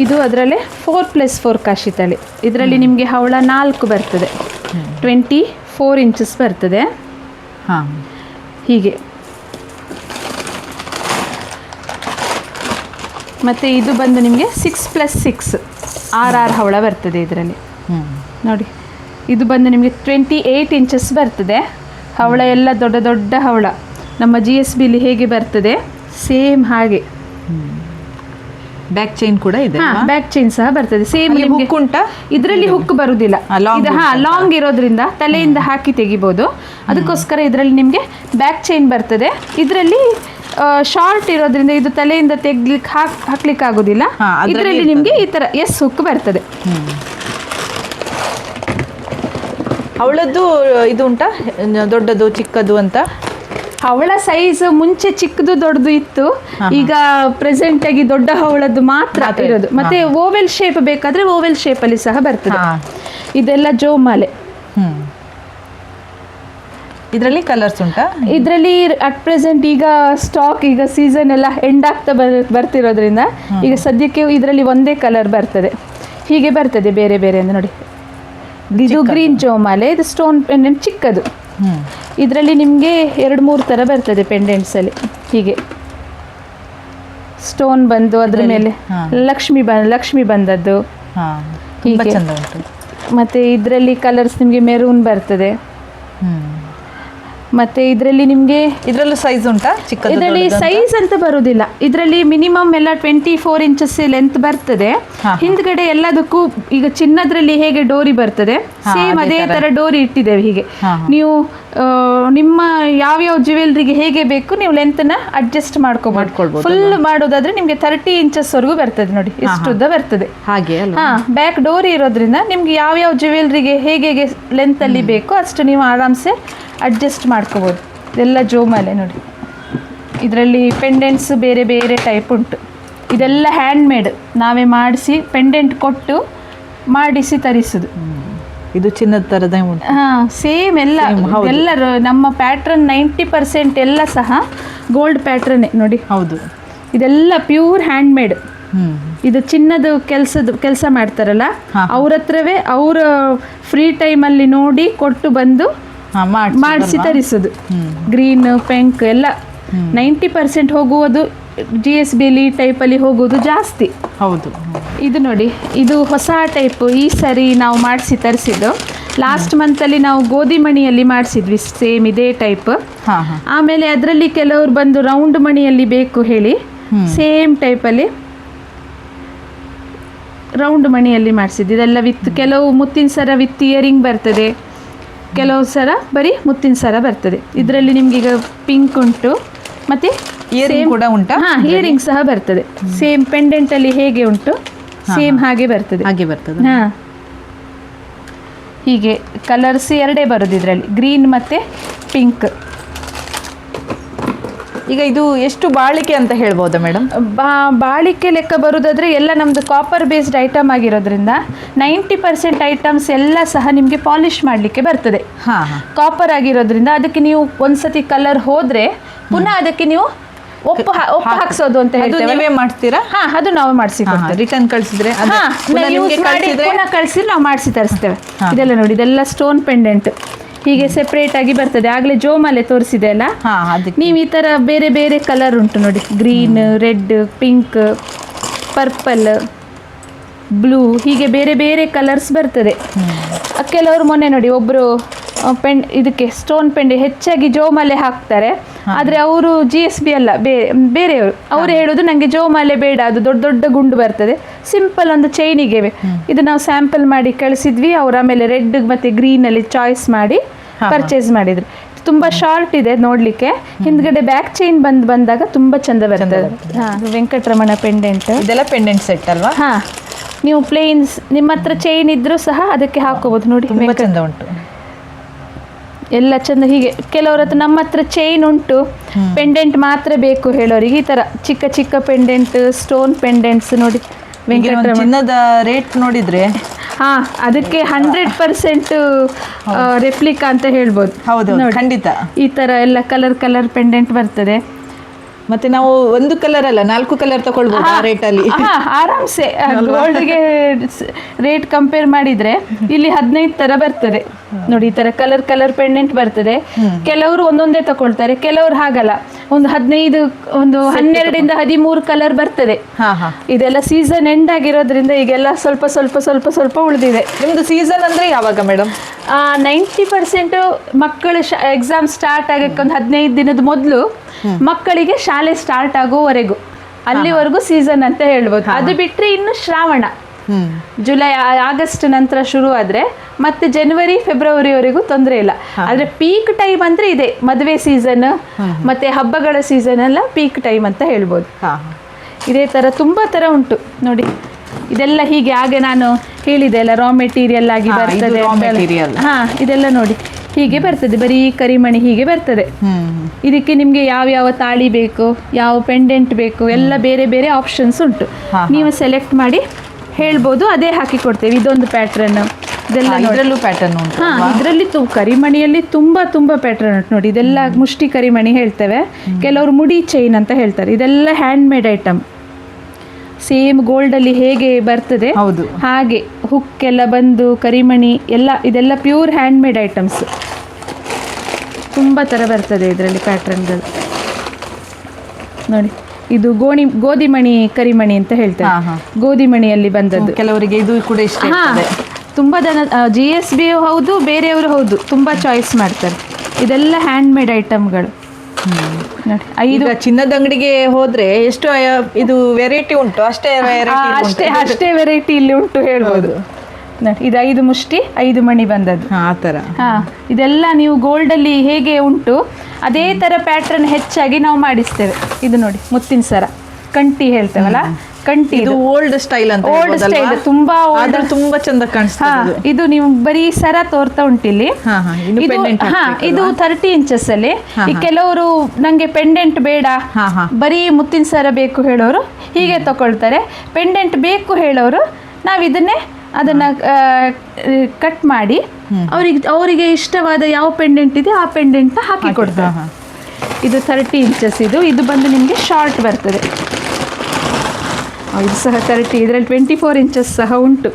ಇದು ಅದರಲ್ಲೇ 4+4 ಕಾಶಿ ತಾಳಿ. ಇದರಲ್ಲಿ ನಿಮಗೆ ಹವಳ 4 ಬರ್ತದೆ, 24 ಇಂಚಸ್ ಬರ್ತದೆ. ಹೀಗೆ ಮತ್ತು ಇದು ಬಂದು ನಿಮಗೆ 6+6 6 ಹವಳ ಬರ್ತದೆ ಇದರಲ್ಲಿ. ನೋಡಿ ಇದು ಬಂದು ನಿಮಗೆ 28 ಇಂಚಸ್ ಬರ್ತದೆ. ಹವಳ ಎಲ್ಲ ದೊಡ್ಡ ದೊಡ್ಡ ಹವಳ, ನಮ್ಮ GSBಲಿ ಹೇಗೆ ಬರ್ತದೆ ಸೇಮ್ ಹಾಗೆ. ಬ್ಯಾಕ್ ಚೈನ್ ಕೂಡ ಇದೆ, ಬ್ಯಾಕ್ ಚೈನ್ ಸಹ ಬರ್ತದೆ ಸೇಮ್. ಹುಕ್ ಉಂಟಾ? ಇದರಲ್ಲಿ ಹುಕ್ ಬರುದಿಲ್ಲ, ಲಾಂಗ್ ಇರೋದ್ರಿಂದ ತಲೆಯಿಂದ ಹಾಕಿ ತೆಗಿಬಹುದು. ಅದಕ್ಕೋಸ್ಕರ ಇದರಲ್ಲಿ ನಿಮಗೆ ಬ್ಯಾಕ್ ಚೈನ್ ಬರ್ತದೆ. ಇದರಲ್ಲಿ ಶಾರ್ಟ್ ಇರೋದ್ರಿಂದ ಇದು ತಲೆಯಿಂದ ತೆಗ್ಲಿಕ್ಕೆ ಹಾಕ್ಲಿಕ್ಕೆ ಆಗೋದಿಲ್ಲ. ಇದರಲ್ಲಿ ನಿಮಗೆ ಈ ತರ ಹುಕ್ ಬರ್ತದೆ. ಅವಳದ್ದು ಇದು ಉಂಟಾ, ದೊಡ್ಡದು ಚಿಕ್ಕದು ಅಂತ? ಹವಳ ಸೈಜ್ ಮುಂಚೆ ಚಿಕ್ಕದು ದೊಡ್ಡದು ಇತ್ತು, ಈಗ ಪ್ರೆಸೆಂಟ್ ಆಗಿ ದೊಡ್ಡ ಹವಳದ್ದು ಮಾತ್ರ ಇರೋದು. ಮತ್ತೆ ಓವೆಲ್ ಶೇಪ್ ಬೇಕಾದ್ರೆ ಓವೆಲ್ ಶೇಪ್ ಅಲ್ಲಿ ಸಹ ಬರ್ತದೆ. ಇದೆಲ್ಲ ಜೋಮಾಲೆ. ಇದರಲ್ಲಿ ಕಲರ್ಸ್ ಉಂಟಾ? ಇದರಲ್ಲಿ ಅಟ್ ಪ್ರೆಸೆಂಟ್ ಈಗ ಸ್ಟಾಕ್, ಈಗ ಸೀಸನ್ ಎಲ್ಲ ಎಂಡ್ ಆಗ್ತಾ ಬರ್ತಿರೋದ್ರಿಂದ ಈಗ ಸದ್ಯಕ್ಕೆ ಇದರಲ್ಲಿ ಒಂದೇ ಕಲರ್ ಬರ್ತದೆ. ಹೀಗೆ ಬರ್ತದೆ ಬೇರೆ ಬೇರೆ ಅಂತ ನೋಡಿ. ಇದು ಗ್ರೀನ್ ಜೋಮಾಲೆ, ಇದು ಸ್ಟೋನ್ ಪೆಂಡೆಂಟ್ ಚಿಕ್ಕದು. ಇದರಲ್ಲಿ ನಿಮಗೆ 2-3 ಥರ ಬರ್ತದೆ ಪೆಂಡೆಂಟ್ಸಲ್ಲಿ. ಹೀಗೆ ಸ್ಟೋನ್ ಬಂದು ಅದ್ರ ಮೇಲೆ ಲಕ್ಷ್ಮಿ ಬಂದದ್ದು ಹೀಗೆ. ಮತ್ತು ಇದರಲ್ಲಿ ಕಲರ್ಸ್ ನಿಮಗೆ ಮೆರೂನ್ ಬರ್ತದೆ, ಮತ್ತೆ ಇದರಲ್ಲಿ ನಿಮಗೆ ಇದ್ರಲ್ಲೂ ಸೈಜ್ ಉಂಟಾ? ಚಿಕ್ಕದು ಇದರಲ್ಲಿ ಸೈಜ್ ಅಂತ ಬರುವುದಿಲ್ಲ. ಇದರಲ್ಲಿ ಮಿನಿಮಮ್ ಎಲ್ಲ 24 ಇಂಚಸ್ ಲೆಂತ್ ಬರ್ತದೆ. ಹಿಂದ್ಗಡೆ ಎಲ್ಲದಕ್ಕೂ ಈಗ ಚಿನ್ನದ್ರಲ್ಲಿ ಹೇಗೆ ಡೋರಿ ಬರ್ತದೆ ಸೇಮ್ ಅದೇ ತರ ಡೋರಿ ಇಟ್ಟಿದ್ದೇವೆ. ಹೀಗೆ ನೀವು ನಿಮ್ಮ ಯಾವ್ಯಾವ ಜ್ಯುವೆಲ್ರಿಗೆ ಹೇಗೆ ಬೇಕು ನೀವು ಲೆಂತ್ ನ ಅಡ್ಜಸ್ಟ್ ಮಾಡ್ಕೊಳ್ಬಹುದು. ಫುಲ್ ಮಾಡೋದಾದ್ರೆ ನಿಮ್ಗೆ 30 ಇಂಚಸ್ ವರೆಗೂ ಬರ್ತದೆ ನೋಡಿ, ಇಷ್ಟು ಉದ್ದ ಬರ್ತದೆ. ಹಾಗೆ ಬ್ಯಾಕ್ ಡೋರಿ ಇರೋದ್ರಿಂದ ನಿಮ್ಗೆ ಯಾವ್ಯಾವ ಜ್ಯುವೆಲ್ರಿಗೆ ಹೇಗೆ ಲೆಂತ್ ಅಲ್ಲಿ ಬೇಕೋ ಅಷ್ಟು ನೀವು ಆರಾಮ್ಸೆ ಅಡ್ಜಸ್ಟ್ ಮಾಡ್ಕೋಬೋದು. ಇದೆಲ್ಲ ಜೋಮಾಲೆ ನೋಡಿ. ಇದರಲ್ಲಿ ಪೆಂಡೆಂಟ್ಸ್ ಬೇರೆ ಬೇರೆ ಟೈಪ್ ಉಂಟು. ಇದೆಲ್ಲ ಹ್ಯಾಂಡ್ ಮೇಡ್, ನಾವೇ ಮಾಡಿಸಿ ಪೆಂಡೆಂಟ್ ಕೊಟ್ಟು ಮಾಡಿಸಿ ತರಿಸುದು. ಇದು ಚಿನ್ನದ ತರದ ಉಂಟು. ಸೇಮ್ ಎಲ್ಲ ನಮ್ಮ ಪ್ಯಾಟ್ರನ್ 90% ಎಲ್ಲ ಸಹ ಗೋಲ್ಡ್ ಪ್ಯಾಟ್ರನ್ ನೋಡಿ. ಹೌದು, ಇದೆಲ್ಲ ಪ್ಯೂರ್ ಹ್ಯಾಂಡ್ ಮೇಡ್. ಇದು ಚಿನ್ನದ ಕೆಲಸ ಮಾಡ್ತಾರಲ್ಲ ಅವ್ರ ಹತ್ರವೇ ಅವ್ರ ಫ್ರೀ ಟೈಮಲ್ಲಿ ನೋಡಿ ಕೊಟ್ಟು ಬಂದು ಮಾಡಿಸಿ ತರಿಸೋದು. ಗ್ರೀನ್ ಪಿಂಕ್ ಎಲ್ಲ 90% ಹೋಗುವುದು GSB ಟೈಪಲ್ಲಿ ಹೋಗುವುದು ಜಾಸ್ತಿ. ಹೌದು, ಇದು ನೋಡಿ, ಇದು ಹೊಸ ಟೈಪ್. ಈ ಸರಿ ನಾವು ಮಾಡಿಸಿ ತರಿಸಿದ್ದು. ಲಾಸ್ಟ್ ಮಂತಲ್ಲಿ ನಾವು ಗೋಧಿ ಮಣಿಯಲ್ಲಿ ಮಾಡಿಸಿದ್ವಿ ಸೇಮ್ ಇದೇ ಟೈಪ್. ಆಮೇಲೆ ಅದರಲ್ಲಿ ಕೆಲವರು ಬಂದು ರೌಂಡ್ ಮಣಿಯಲ್ಲಿ ಬೇಕು ಹೇಳಿ ಸೇಮ್ ಟೈಪಲ್ಲಿ ರೌಂಡ್ ಮಣಿಯಲ್ಲಿ ಮಾಡಿಸಿದ್ದು. ಇದೆಲ್ಲ ವಿತ್ ಕೆಲವು ಮುತ್ತಿನ ಸರ ವಿತ್ ಇಯರಿಂಗ್ ಬರ್ತದೆ, ಕೆಲವು ಸರ ಬರೀ ಮುತ್ತಿನ ಸರ ಬರ್ತದೆ. ಇದರಲ್ಲಿ ನಿಮ್ಗೆ ಈಗ ಪಿಂಕ್ ಉಂಟು, ಮತ್ತೆ ಇಯರಿಂಗ್ ಕೂಡ ಉಂಟಾ? ಇಯರಿಂಗ್ ಸಹ ಬರ್ತದೆ. ಸೇಮ್ ಪೆಂಡೆಂಟ್ ಅಲ್ಲಿ ಹೇಗೆ ಉಂಟು ಸೇಮ್ ಹಾಗೆ ಬರ್ತದೆ. ಹೀಗೆ ಕಲರ್ಸ್ ಎರಡೇ ಬರೋದು ಇದರಲ್ಲಿ, ಗ್ರೀನ್ ಮತ್ತೆ ಪಿಂಕ್. ಈಗ ಇದು ಎಷ್ಟು ಬಾಳಿಕೆ ಅಂತ ಹೇಳ್ಬೋದಾ ಮೇಡಮ್? ಬಾಳಿಕೆ ಲೆಕ್ಕ ಬರೋದಾದ್ರೆ ಎಲ್ಲ ನಮ್ದು ಕಾಪರ್ ಬೇಸ್ಡ್ ಐಟಮ್ ಆಗಿರೋದ್ರಿಂದ 90% ಐಟಮ್ಸ್ ಎಲ್ಲ ಸಹ ನಿಮಗೆ ಪಾಲಿಶ್ ಮಾಡಲಿಕ್ಕೆ ಬರ್ತದೆ. ಕಾಪರ್ ಆಗಿರೋದ್ರಿಂದ ಅದಕ್ಕೆ ನೀವು ಒಂದ್ಸತಿ ಕಲರ್ ಹೋದ್ರೆ ಪುನಃ ಅದಕ್ಕೆ ನೀವು ಒಪ್ಪು ಹಾಕ್ಸೋದು ಅಂತ ಹೇಳ್ತೇವೆ. ಮಾಡ್ತೀರಾ? ಅದು ನಾವು ಮಾಡಿಸಿ ರಿಟರ್ನ್ ಕಳಿಸಿದ್ರೆ ಕಳಿಸಿದ್ರೆ ನಾವು ಮಾಡಿಸಿ ತರಿಸ್ತೇವೆ. ಇದೆಲ್ಲ ನೋಡಿ, ಇದೆಲ್ಲ ಸ್ಟೋನ್ ಪೆಂಡೆಂಟ್ ಹೀಗೆ ಸೆಪರೇಟ್ ಆಗಿ ಬರ್ತದೆ. ಆಗ್ಲೇ ಜೋಮಾಲೆ ತೋರಿಸಿದೆ ಅಲ್ಲ, ನೀವು ಈ ತರ ಬೇರೆ ಬೇರೆ ಕಲರ್ ಉಂಟು ನೋಡಿ, green, red, pink, purple, blue, ಹೀಗೆ ಬೇರೆ ಬೇರೆ ಕಲರ್ಸ್ ಬರ್ತದೆ. ಕೆಲವರು ಮೊನ್ನೆ ನೋಡಿ ಒಬ್ರು ಇದಕ್ಕೆ ಸ್ಟೋನ್ ಪೆಂಡೆ ಹೆಚ್ಚಾಗಿ ಜೋಮಾಲೆ ಹಾಕ್ತಾರೆ, ಆದ್ರೆ ಅವರು GSB ಅಲ್ಲ ಬೇರೆಯವರು. ಅವ್ರು ಹೇಳೋದು ನಂಗೆ ಜೋಮಾಲೆ ಬೇಡ, ಅದು ದೊಡ್ಡ ದೊಡ್ಡ ಗುಂಡು ಬರ್ತದೆ, ಸಿಂಪಲ್ ಒಂದು ಚೈನಿಗೆ. ಇದು ನಾವು ಸ್ಯಾಂಪಲ್ ಮಾಡಿ ಕಳಿಸಿದ್ವಿ. ಅವ್ರು ಆಮೇಲೆ ರೆಡ್ ಮತ್ತೆ ಗ್ರೀನ್ ಅಲ್ಲಿ ಚಾಯ್ಸ್ ಮಾಡಿ ಪರ್ಚೇಸ್ ಮಾಡಿದ್ರು. ತುಂಬಾ ಶಾರ್ಟ್ ಇದೆ ನೋಡ್ಲಿಕ್ಕೆ, ಹಿಂದ್ಗಡೆ ಬ್ಯಾಕ್ ಚೈನ್ ಬಂದಾಗ ತುಂಬಾ ಚಂದ ಬರ್ತದೆ. ವೆಂಕಟರಮಣ ಪೆಂಡೆಂಟ್, ಇದೆಲ್ಲ ಪೆಂಡೆಂಟ್ ಸೆಟ್ ಅಲ್ವಾ? ನೀವು ಪ್ಲೇನ್ಸ್ ನಿಮ್ಮ ಹತ್ರ ಚೈನ್ ಇದ್ರೂ ಸಹ ಅದಕ್ಕೆ ಹಾಕೋಬಹುದು ನೋಡಿ, ತುಂಬಾ ಚಂದ ಉಂಟು, ಎಲ್ಲ ಚಂದ. ಹೀಗೆ ಕೆಲವ್ರ ಹತ್ರ, ನಮ್ಮ ಹತ್ರ ಚೈನ್ ಉಂಟು, ಪೆಂಡೆಂಟ್ ಮಾತ್ರ ಬೇಕು ಹೇಳೋರಿಗೆ ಈ ತರ ಚಿಕ್ಕ ಚಿಕ್ಕ ಪೆಂಡೆಂಟ್, ಸ್ಟೋನ್ ಪೆಂಡೆಂಟ್ಸ್ ನೋಡಿ. ಚಿನ್ನದ ರೇಟ್ ನೋಡಿದ್ರೆ ಅದಕ್ಕೆ 100% ರೆಪ್ಲಿಕಾ ಅಂತ ಹೇಳ್ಬೋದು. ಹೌದು, ಖಂಡಿತ. ಈ ತರ ಎಲ್ಲ ಕಲರ್ ಪೆಂಡೆಂಟ್ ಬರ್ತದೆ. ಮತ್ತೆ ನಾವು ಒಂದು ಕಲರ್ ಅಲ್ಲ 4 ಕಲರ್ ತಗೊಳ್ಬಹುದು ಆ ರೇಟ್ ಅಲ್ಲಿ ಆರಾಮ್ಸೆ. ಗೋಲ್ಡ್ಗೆ ರೇಟ್ ಕಂಪೇರ್ ಮಾಡಿದ್ರೆ ಇಲ್ಲಿ 15 ತರ ಬರ್ತದೆ ನೋಡಿ. ಈ ತರ ಕಲರ್ ಪೆಂಡೆಂಟ್ ಬರ್ತದೆ. ಕೆಲವರು ಒಂದೊಂದೇ ತಗೊಳ್ತಾರೆ, ಕೆಲವರು ಹಾಗಲ್ಲ, ಒಂದು 15 ಒಂದು 12 ಇಂದ 13 ಕಲರ್ ಬರ್ತದೆ. ಇದೆಲ್ಲ ಸೀಸನ್ ಎಂಡ್ ಆಗಿರೋದ್ರಿಂದ ಈಗೆಲ್ಲ ಸ್ವಲ್ಪ ಉಳಿದಿದೆ. ನಿಮ್ದು ಸೀಸನ್ ಅಂದ್ರೆ ಯಾವಾಗ ಮೇಡಮ್? 90% ಮಕ್ಕಳು ಎಕ್ಸಾಮ್ ಸ್ಟಾರ್ಟ್ ಆಗಕ್ಕೆ ಒಂದು 15 ದಿನದ ಮೊದಲು ಮಕ್ಕಳಿಗೆ ಶಾಲೆ ಸ್ಟಾರ್ಟ್ ಆಗೋವರೆಗೂ ಅಲ್ಲಿವರೆಗೂ ಸೀಸನ್ ಅಂತ ಹೇಳ್ಬೋದು. ಅದು ಬಿಟ್ರೆ ಇನ್ನು ಶ್ರಾವಣ, ಜುಲೈ ಆಗಸ್ಟ್ ನಂತರ ಶುರು ಆದ್ರೆ ಮತ್ತೆ ಜನವರಿ ಫೆಬ್ರವರಿವರೆಗೂ ತೊಂದರೆ ಇಲ್ಲ. ಆದ್ರೆ ಪೀಕ್ ಟೈಮ್ ಅಂದ್ರೆ ಇದೆ, ಮದುವೆ ಸೀಸನ್ ಮತ್ತೆ ಹಬ್ಬಗಳ ಸೀಸನ್ ಎಲ್ಲ ಪೀಕ್ ಟೈಮ್ ಅಂತ ಹೇಳ್ಬೋದು. ಇದೇ ತರ ತುಂಬಾ ತರ ಉಂಟು ನೋಡಿ. ಇದೆಲ್ಲ ಹೀಗೆ ಹಾಗೆ ನಾನು ಹೇಳಿದೆ ಅಲ್ಲ, ರಾ ಮೆಟೀರಿಯಲ್ ಆಗಿ ಬರ್ತದೆ. ಇದೆಲ್ಲ ನೋಡಿ ಹೀಗೆ ಬರ್ತದೆ, ಬರೀ ಕರಿಮಣಿ ಹೀಗೆ ಬರ್ತದೆ. ಇದಕ್ಕೆ ನಿಮ್ಗೆ ಯಾವ ತಾಳಿ ಬೇಕು, ಯಾವ ಪೆಂಡೆಂಟ್ ಬೇಕು, ಎಲ್ಲ ಬೇರೆ ಬೇರೆ ಆಪ್ಷನ್ಸ್ ಉಂಟು. ನೀವು ಸೆಲೆಕ್ಟ್ ಮಾಡಿ ಹೇಳ್ಬೋದು, ಅದೇ ಹಾಕಿ ಕೊಡ್ತೇವೆ. ಇದೊಂದು ಪ್ಯಾಟ್ರನ್, ಇದೆಲ್ಲ ಪ್ಯಾಟರ್ನ್ ಉಂಟು. ಇದರಲ್ಲಿ ಕರಿಮಣಿಯಲ್ಲಿ ತುಂಬಾ ಪ್ಯಾಟ್ರನ್ ಉಂಟು ನೋಡಿ. ಇದೆಲ್ಲ ಮುಷ್ಟಿ ಕರಿಮಣಿ ಹೇಳ್ತೇವೆ, ಕೆಲವರು ಮುಡಿ ಚೈನ್ ಅಂತ ಹೇಳ್ತಾರೆ. ಇದೆಲ್ಲ hand made item, same gold ಅಲ್ಲಿ ಹೇಗೆ ಬರ್ತದೆ ಹಾಗೆ ಹುಕ್ ಎಲ್ಲ ಬಂದು ಕರಿಮಣಿ ಎಲ್ಲ, ಇದೆಲ್ಲ ಪ್ಯೂರ್ ಹ್ಯಾಂಡ್ ಮೇಡ್ ಐಟಮ್ಸ್. ತುಂಬಾ ತರ ಬರ್ತದೆ ಇದರಲ್ಲಿ ಪ್ಯಾಟ್ರನ್ಗಳು ನೋಡಿ. ಇದು ಗೋಧಿ ಮಣಿ ಕರಿಮಣಿ ಅಂತ ಹೇಳ್ತಾರೆ, ಗೋಧಿ ಮಣಿಯಲ್ಲಿ ಬಂದದ್ದು. ಕೆಲವರಿಗೆ ಇದು ಕೂಡ ಇಷ್ಟ. ತುಂಬಾ ಜನ GSB ಹೌದು, ಬೇರೆಯವರು ಹೌದು, ತುಂಬಾ ಚಾಯ್ಸ್ ಮಾಡ್ತಾರೆ. ಇದೆಲ್ಲ ಹ್ಯಾಂಡ್ ಮೇಡ್ ಐಟಮ್ಗಳು ನೋಡಿ. 5 ಈಗ ಚಿನ್ನದ ಅಂಗಡಿಗೆ ಹೋದ್ರೆ ಎಷ್ಟು ಇದು ವೆರೈಟಿ ಉಂಟು, ಅಷ್ಟೇ ಅಷ್ಟೇ ವೆರೈಟಿ ಇಲ್ಲಿ ಉಂಟು ಹೇಳ್ಬೋದು. ನೋಡಿ ಇದು 5 ಮುಷ್ಟಿ 5 ಮಣಿ ಬಂದದ್ದು. ಆ ಥರ ಇದೆಲ್ಲ ನೀವು ಗೋಲ್ಡಲ್ಲಿ ಹೇಗೆ ಉಂಟು ಅದೇ ಥರ ಪ್ಯಾಟ್ರನ್ ಹೆಚ್ಚಾಗಿ ನಾವು ಮಾಡಿಸ್ತೇವೆ. ಇದು ನೋಡಿ ಮುತ್ತಿನ ಸರ, ಕಂಟಿ ಹೇಳ್ತೇವಲ್ಲ, ಕಂಟಿ. ಇದು ಓಲ್ಡ್ ಸ್ಟೈಲ್ ಅಂತ, ಓಲ್ಡ್ ಸ್ಟೈಲ್, ತುಂಬಾ ಓಲ್ಡ್, ತುಂಬಾ ಚಂದ ಕಾಣಿಸ್ತದೆ. ಇದು ನೀವು ಬರೀ ಸರ ತೋರ್ತಾ ಉಂಟಿಲ್ಲಿ. ಇದು 30 ಇಂಚಸ್ ಅಲ್ಲಿ. ಈ ಕೆಲವರು ನಂಗೆ ಪೆಂಡೆಂಟ್ ಬೇಡ, ಬರೀ ಮುತ್ತಿನ ಸರ ಬೇಕು ಹೇಳೋರು ಹೀಗೆ ತಗೊಳ್ತಾರೆ. ಪೆಂಡೆಂಟ್ ಬೇಕು ಹೇಳೋರು ನಾವು ಅದನ್ನ ಕಟ್ ಮಾಡಿ ಅವರಿಗೆ ಇಷ್ಟವಾದ ಯಾವ ಪೆಂಡೆಂಟ್ ಇದೆ ಆ ಪೆಂಡೆಂಟ್ನ ಹಾಕಿ ಕೊಡ್ತಾರೆ. ಇದು 30 ಇಂಚಸ್. ಇದು ಬಂದು ನಿಮಗೆ ಶಾರ್ಟ್ ಬರ್ತದೆ. ಇದು ಸಹ 30, ಇದರಲ್ಲಿ 24 ಇಂಚಸ್ ಸಹ ಉಂಟು.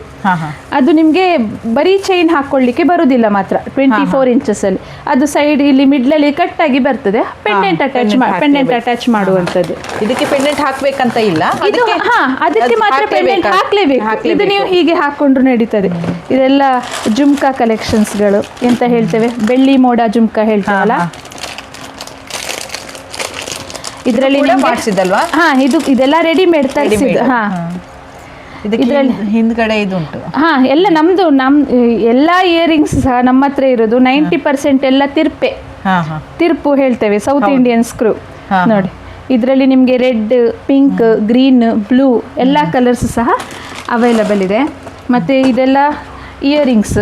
ಅದು ನಿಮಗೆ ಬರೀ ಚೈನ್ ಹಾಕೊಳ್ಳಿಕ್ಕೆ ಬರುವುದಿಲ್ಲ, ಮಾತ್ರ 24 ಇಂಚಸ್ ಅಲ್ಲಿ. ಅದು ಸೈಡ್ ಇಲ್ಲಿ ಮಿಡ್ಲಲ್ಲಿ ಕಟ್ ಆಗಿ ಬರ್ತದೆ. ಪೆಂಡೆಂಟ್ ಅಟ್ಯಾಚ್ ಮಾಡುವಂಥದ್ದು. ಇದಕ್ಕೆ ಪೆಂಡೆಂಟ್ ಹಾಕ್ಬೇಕಂತ ಇಲ್ಲ, ಅದಕ್ಕೆ ಮಾತ್ರ ಪೆಂಡೆಂಟ್ ಹಾಕ್ಲೇಬೇಕು. ಇದು ನೀವು ಹೀಗೆ ಹಾಕೊಂಡ್ರು ನಡೀತದೆ. ಇದೆಲ್ಲ ಜುಮ್ಕಾ ಕಲೆಕ್ಷನ್ಸ್ಗಳು ಎಂತ ಹೇಳ್ತೇವೆ, ಬೆಳ್ಳಿ ಮೋಡ ಜುಮ್ಕಾ ಹೇಳ್ತೇವಲ್ಲ, ಇದರಲ್ಲಿ ಮಾಡಿಸಿದಲ್ವಾ? ಇದೆಲ್ಲ ರೆಡಿಮೇಡ್ ತರಿಸಿದ್ದು. ಇದರಲ್ಲಿ ಹಿಂದ್ಗಡೆ ಇದು ಉಂಟು. ಎಲ್ಲ ನಮ್ದು ಎಲ್ಲ ಇಯರಿಂಗ್ಸ್ ಸಹ ನಮ್ಮ ಹತ್ರ ಇರೋದು 90% ಎಲ್ಲ ತಿರ್ಪು ಹೇಳ್ತೇವೆ, ಸೌತ್ ಇಂಡಿಯನ್ ಸ್ಕ್ರೂ. ನೋಡಿ ಇದರಲ್ಲಿ ನಿಮಗೆ ರೆಡ್, ಪಿಂಕ್, ಗ್ರೀನ್, ಬ್ಲೂ ಎಲ್ಲ ಕಲರ್ಸ್ ಸಹ ಅವೈಲಬಲ್ ಇದೆ. ಮತ್ತು ಇದೆಲ್ಲ ಇಯರಿಂಗ್ಸ್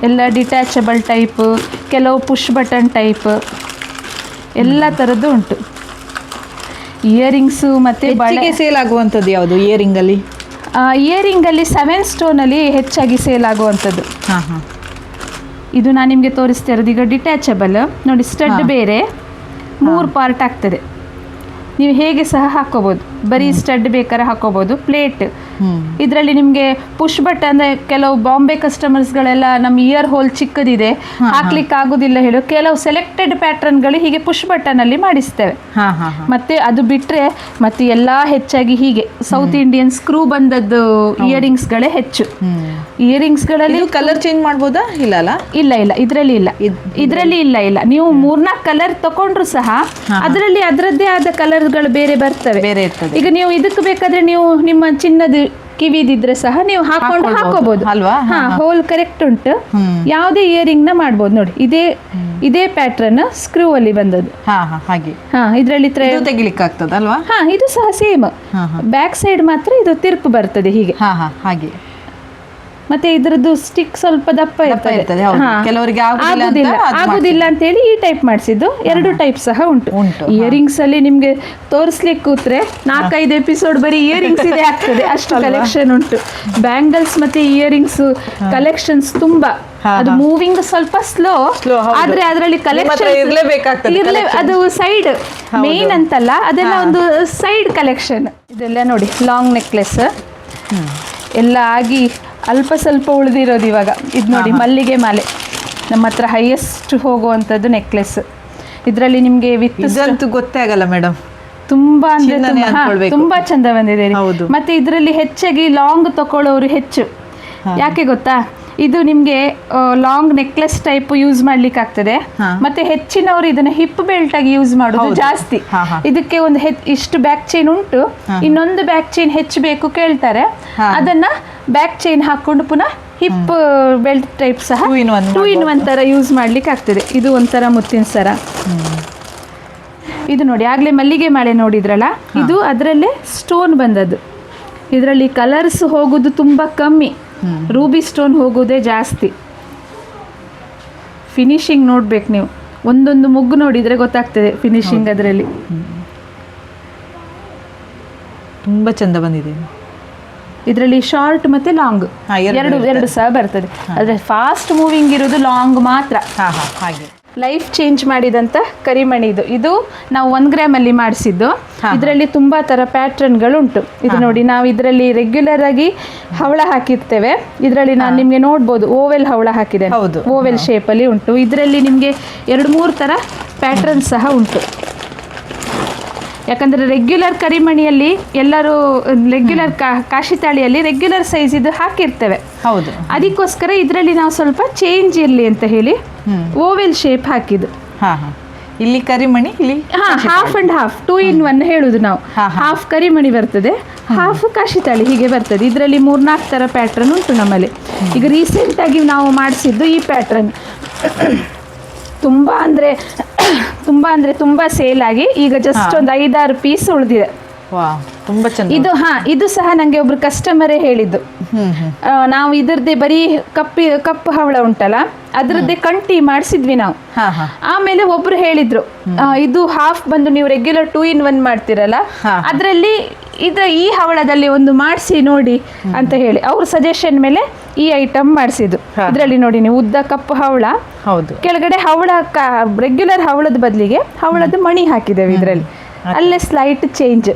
ಎಲ್ಲ ಡಿಟ್ಯಾಚಬಲ್ ಟೈಪ್, ಕೆಲವು ಪುಷ್ ಬಟನ್ ಟೈಪ್, ಎಲ್ಲ ಥರದ್ದು ಉಂಟು. ಇಯರಿಂಗ್ಸು ಮತ್ತು ಹೆಚ್ಚಿಗೆ ಸೇಲ್ ಆಗುವಂಥದ್ದು ಯಾವುದು ಇಯರಿಂಗಲ್ಲಿ? ಇಯರಿಂಗಲ್ಲಿ 7 ಸ್ಟೋನಲ್ಲಿ ಹೆಚ್ಚಾಗಿ ಸೇಲ್ ಆಗುವಂಥದ್ದು. ಇದು ನಾನು ನಿಮಗೆ ತೋರಿಸ್ತಾ ಇರೋದು ಈಗ ಡಿಟ್ಯಾಚಬಲ್. ನೋಡಿ ಸ್ಟಡ್ ಬೇರೆ 3 ಪಾರ್ಟ್ ಆಗ್ತದೆ. ನೀವು ಹೇಗೆ ಸಹ ಹಾಕೋಬಹುದು, ಬರೀ ಸ್ಟಡ್ ಬೇಕಾದ್ರೆ ಹಾಕೋಬಹುದು. ಪ್ಲೇಟ್ ಇದರಲ್ಲಿ ನಿಮಗೆ ಪುಷ್ ಬಟನ್ ಅಂದರೆ ಕೆಲವು ಬಾಂಬೆ ಕಸ್ಟಮರ್ಸ್ಗಳೆಲ್ಲ ನಮ್ಮ ಇಯರ್ ಹೋಲ್ ಚಿಕ್ಕದಿದೆ ಹಾಕ್ಲಿಕ್ಕೆ ಆಗೋದಿಲ್ಲ ಹೇಳೋ ಕೆಲವು ಸೆಲೆಕ್ಟೆಡ್ ಪ್ಯಾಟರ್ನ್ಗಳು ಹೀಗೆ ಪುಷ್ ಬಟನ್ ಅಲ್ಲಿ ಮಾಡಿಸ್ತೇವೆ. ಮತ್ತೆ ಅದು ಬಿಟ್ಟರೆ ಮತ್ತೆ ಎಲ್ಲ ಹೆಚ್ಚಾಗಿ ಹೀಗೆ ಸೌತ್ ಇಂಡಿಯನ್ ಸ್ಕ್ರೂ ಬಂದದ್ದು ಇಯರಿಂಗ್ಸ್ಗಳೇ ಹೆಚ್ಚು. ಇಯರಿಂಗ್ಸ್ಗಳಲ್ಲಿ ಕಲರ್ ಚೇಂಜ್ ಮಾಡ್ಬೋದಾ? ಇಲ್ಲ ಇದರಲ್ಲಿ ಇಲ್ಲ. ನೀವು 3-4 ಕಲರ್ ತಗೊಂಡ್ರು ಸಹ ಅದರಲ್ಲಿ ಅದರದ್ದೇ ಆದ ಕಲರ್ಗಳು ಬೇರೆ ಬರ್ತವೆ. ಈಗ ನೀವು ಇದಕ್ಕೆ ಬೇಕಾದ್ರೆ ನೀವು ನಿಮ್ಮ ಚಿನ್ನದ ಕಿವಿದಿದ್ರೆ ಸಹ ನೀವು ಹಾಕೋಬಹುದು ಅಲ್ವಾ? ಹೋಲ್ ಕರೆಕ್ಟ್ ಉಂಟು. ಯಾವುದೇ ಇಯರಿಂಗ್ ನ ಮಾಡ್ಬೋದು. ನೋಡಿ ಇದೇ ಪ್ಯಾಟ್ರನ್ ಸ್ಕ್ರೂ ಅಲ್ಲಿ ಬಂದದ್ದು. ಇದರಲ್ಲಿ ತೆಗಿಲಿಕ್ಕೆ ಆಗ್ತದೆ ಅಲ್ವಾ? ಇದು ಸಹ ಸೇಮ್. ಬ್ಯಾಕ್ ಸೈಡ್ ಮಾತ್ರ ಇದು ತಿರುಪು ಬರ್ತದೆ ಹೀಗೆ. ಮತ್ತೆ ಇದ್ರದ್ದು ಸ್ಟಿಕ್ ಸ್ವಲ್ಪ ದಪ್ಪ ಇರ್ತದೆ. ಕೆಲವರಿಗೆ ಆಗುದಿಲ್ಲ ಅಂತ ಹೇಳಿ ಈ ಟೈಪ್ ಮಾಡಿಸಿದ್ದು. 2 ಟೈಪ್ ಸಹ ಉಂಟು. ಇಯರಿಂಗ್ಸ್ ಅಲ್ಲಿ ನಿಮ್ಗೆ ತೋರಿಸ್ಲಿಕ್ಕೆ ಕೂತ್ರೆ 4-5 ಎಪಿಸೋಡ್ ಬರೀ ಇಯರಿಂಗ್ಸ್ ಇದೆ ಆಗ್ತದೆ, ಅಷ್ಟು ಕಲೆಕ್ಷನ್ ಉಂಟು. ಬ್ಯಾಂಗಲ್ಸ್ ಮತ್ತೆ ಇಯರಿಂಗ್ಸ್ ಕಲೆಕ್ಷನ್ಸ್ ತುಂಬಾ. ಅದು ಮೂವಿಂಗ್ ಸ್ವಲ್ಪ ಸ್ಲೋ, ಆದ್ರೆ ಅದರಲ್ಲಿ ಕಲೆಕ್ಷನ್ ಅದು ಸೈಡ್ ಮೇನ್ ಅಂತಲ್ಲ, ಅದೆಲ್ಲ ಒಂದು ಸೈಡ್ ಕಲೆಕ್ಷನ್. ಇದೆಲ್ಲ ನೋಡಿ ಲಾಂಗ್ ನೆಕ್ಲೆಸ್ ಎಲ್ಲ ಆಗಿ ಅಲ್ಪ ಸ್ವಲ್ಪ ಉಳಿದಿರೋದು ಇವಾಗ. ಇದು ನೋಡಿ ಮಲ್ಲಿಗೆ ಮಾಲೆ ನಮ್ಮ ಹತ್ರ ಹೈಯೆಸ್ಟ್ ಹೋಗುವಂಥದ್ದು ನೆಕ್ಲೆಸ್. ಇದರಲ್ಲಿ ನಿಮಗೆ ಇದಂತೂ ಗೊತ್ತೇ ಆಗಲ್ಲ ಮೇಡಮ್, ತುಂಬಾ ಅಂದ್ರೆ ತುಂಬಾ ಚಂದ ಬಂದಿದೆ. ಮತ್ತೆ ಇದರಲ್ಲಿ ಹೆಚ್ಚಾಗಿ ಲಾಂಗ್ ತಗೊಳ್ಳೋರು ಹೆಚ್ಚು. ಯಾಕೆ ಗೊತ್ತಾ, ಇದು ನಿಮಗೆ ಲಾಂಗ್ ನೆಕ್ಲೆಸ್ ಟೈಪ್ ಯೂಸ್ ಮಾಡ್ಲಿಕ್ಕೆ ಆಗ್ತದೆ. ಮತ್ತೆ ಹೆಚ್ಚಿನವರು ಇದನ್ನ ಹಿಪ್ ಬೆಲ್ಟ್ ಆಗಿ ಯೂಸ್ ಮಾಡೋದು ಜಾಸ್ತಿ. ಇದಕ್ಕೆ ಒಂದು ಇಷ್ಟು ಬ್ಯಾಕ್ ಚೈನ್ ಉಂಟು, ಇನ್ನೊಂದು ಬ್ಯಾಕ್ ಚೈನ್ ಹೆಚ್ಚು ಬೇಕು ಕೇಳ್ತಾರೆ. ಅದನ್ನ ಬ್ಯಾಕ್ ಚೈನ್ ಹಾಕೊಂಡು ಪುನಃ ಹಿಪ್ ಬೆಲ್ಟ್ ಟೈಪ್ ಸಹ 2-in-1 ತರ ಯೂಸ್ ಮಾಡ್ಲಿಕ್ಕೆ ಆಗ್ತದೆ. ಇದು ಒಂಥರ ಮುತ್ತಿನ ಸರ. ಇದು ನೋಡಿ ಆಗ್ಲೇ ಮಲ್ಲಿಗೆ ಮಾಲೆ ನೋಡಿದ್ರಲ್ಲ, ಇದು ಅದರಲ್ಲೇ ಸ್ಟೋನ್ ಬಂದದ್ದು. ಇದರಲ್ಲಿ ಕಲರ್ಸ್ ಹೋಗುದು ತುಂಬಾ ಕಮ್ಮಿ, ರೂಬಿ ಸ್ಟೋನ್ ಹೋಗೋದೇ ಜಾಸ್ತಿ. ಫಿನಿಶಿಂಗ್ ನೋಡ್ಬೇಕು ನೀವು, ಒಂದೊಂದು ಮುಗ್ಗು ನೋಡಿದ್ರೆ ಗೊತ್ತಾಗ್ತದೆ ಫಿನಿಶಿಂಗ್. ಅದರಲ್ಲಿ ತುಂಬಾ ಚಂದ ಬಂದಿದೆ. ಇದರಲ್ಲಿ ಶಾರ್ಟ್ ಮತ್ತೆ ಲಾಂಗ್ ಎರಡು ಸಹ ಬರ್ತದೆ. ಆದರೆ ಫಾಸ್ಟ್ ಮೂವಿಂಗ್ ಇರೋದು ಲಾಂಗ್ ಮಾತ್ರ. ಹಾಗೆ ಲೈಫ್ ಚೇಂಜ್ ಮಾಡಿದಂಥ ಕರಿಮಣಿ ಇದು ನಾವು 1 ಗ್ರಾಮಲ್ಲಿ ಮಾಡಿಸಿದ್ದು. ಇದರಲ್ಲಿ ತುಂಬಾ ಥರ ಪ್ಯಾಟ್ರನ್ಗಳು ಉಂಟು. ಇದು ನೋಡಿ, ನಾವು ಇದರಲ್ಲಿ ರೆಗ್ಯುಲರ್ ಆಗಿ ಹವಳ ಹಾಕಿರ್ತೇವೆ. ಇದರಲ್ಲಿ ನಾನು ನಿಮಗೆ ನೋಡ್ಬೋದು ಓವೆಲ್ ಹವಳ ಹಾಕಿದೆ, ಓವೆಲ್ ಶೇಪಲ್ಲಿ ಉಂಟು. ಇದರಲ್ಲಿ ನಿಮಗೆ 2-3 ಥರ ಪ್ಯಾಟ್ರನ್ ಸಹ ಉಂಟು. ಯಾಕಂದರೆ ರೆಗ್ಯುಲರ್ ಕರಿಮಣಿಯಲ್ಲಿ ಎಲ್ಲರೂ ರೆಗ್ಯುಲರ್ ಕಾಶಿತಾಳಿಯಲ್ಲಿ ರೆಗ್ಯುಲರ್ ಸೈಜ್ ಇದು ಹಾಕಿರ್ತೇವೆ. ಅದಕ್ಕೋಸ್ಕರ ಇದರಲ್ಲಿ ನಾವು ಸ್ವಲ್ಪ ಚೇಂಜ್ ಇರಲಿ ಅಂತ ಹೇಳಿ ಓವೆಲ್ ಶೇಪ್ ಹಾಕಿದ್ದು. ಹಾ ಹಾ. ಇಲ್ಲಿ ಕರಿಮಣಿ, ಇಲ್ಲಿ ಹಾಫ್ ಅಂಡ್ ಹಾಫ್ 2 in 1 ಹೇಳುದು ನಾವು. ಹಾಫ್ ಕರಿಮಣಿ ಬರ್ತದೆ, ಹಾಫ್ ಕಾಶಿತಾಳಿ ಹೀಗೆ ಬರ್ತದೆ. ಇದರಲ್ಲಿ 3-4 ಥರ ಪ್ಯಾಟ್ರನ್ ಉಂಟು ನಮ್ಮಲ್ಲಿ. ಈಗ ರೀಸೆಂಟಾಗಿ ನಾವು ಮಾಡಿಸಿದ್ದು ಈ ಪ್ಯಾಟ್ರನ್ ತುಂಬ ತುಂಬ ಸೇಲ್ ಆಗಿ ಈಗ ಜಸ್ಟ್ ಒಂದು 5-6 ಪೀಸ್ ಉಳಿದಿದೆ. ತುಂಬಾ ಚೆನ್ನಾಗಿ. ಇದು ಸಹ ನಂಗೆ ಒಬ್ರು ಕಸ್ಟಮರೇ ಹೇಳಿದ್ದು. ನಾವು ಇದರದ್ದೇ ಬರೀ ಕಪ್ಪು ಹವಳ ಉಂಟಲ್ಲ ಅದರದ್ದೇ ಕಂಟಿ ಮಾಡಿಸಿದ್ವಿ ನಾವು. ಆಮೇಲೆ ಒಬ್ರು ಹೇಳಿದ್ರು ಇದು ಹಾಫ್ ಬಂದು ನೀವು ರೆಗ್ಯುಲರ್ 2 in 1 ಮಾಡ್ತಿರಲ್ಲ ಅದರಲ್ಲಿ ಈ ಹವಳದಲ್ಲಿ ಒಂದು ಮಾಡಿಸಿ ನೋಡಿ ಅಂತ ಹೇಳಿ ಅವ್ರ ಸಜೆಷನ್ ಮೇಲೆ ಈ ಐಟಮ್ ಮಾಡಿಸಿದ್ದು. ಇದರಲ್ಲಿ ನೋಡಿ ನೀವು ಉದ್ದ ಕಪ್ಪು ಹವಳ, ಕೆಳಗಡೆ ಹವಳ ರೆಗ್ಯುಲರ್ ಹವಳದ ಬದಲಿಗೆ ಹವಳದ ಮಣಿ ಹಾಕಿದ್ದೇವೆ ಇದರಲ್ಲಿ. ಅಲ್ಲೇ ಸ್ಲೈಟ್ ಚೇಂಜ್.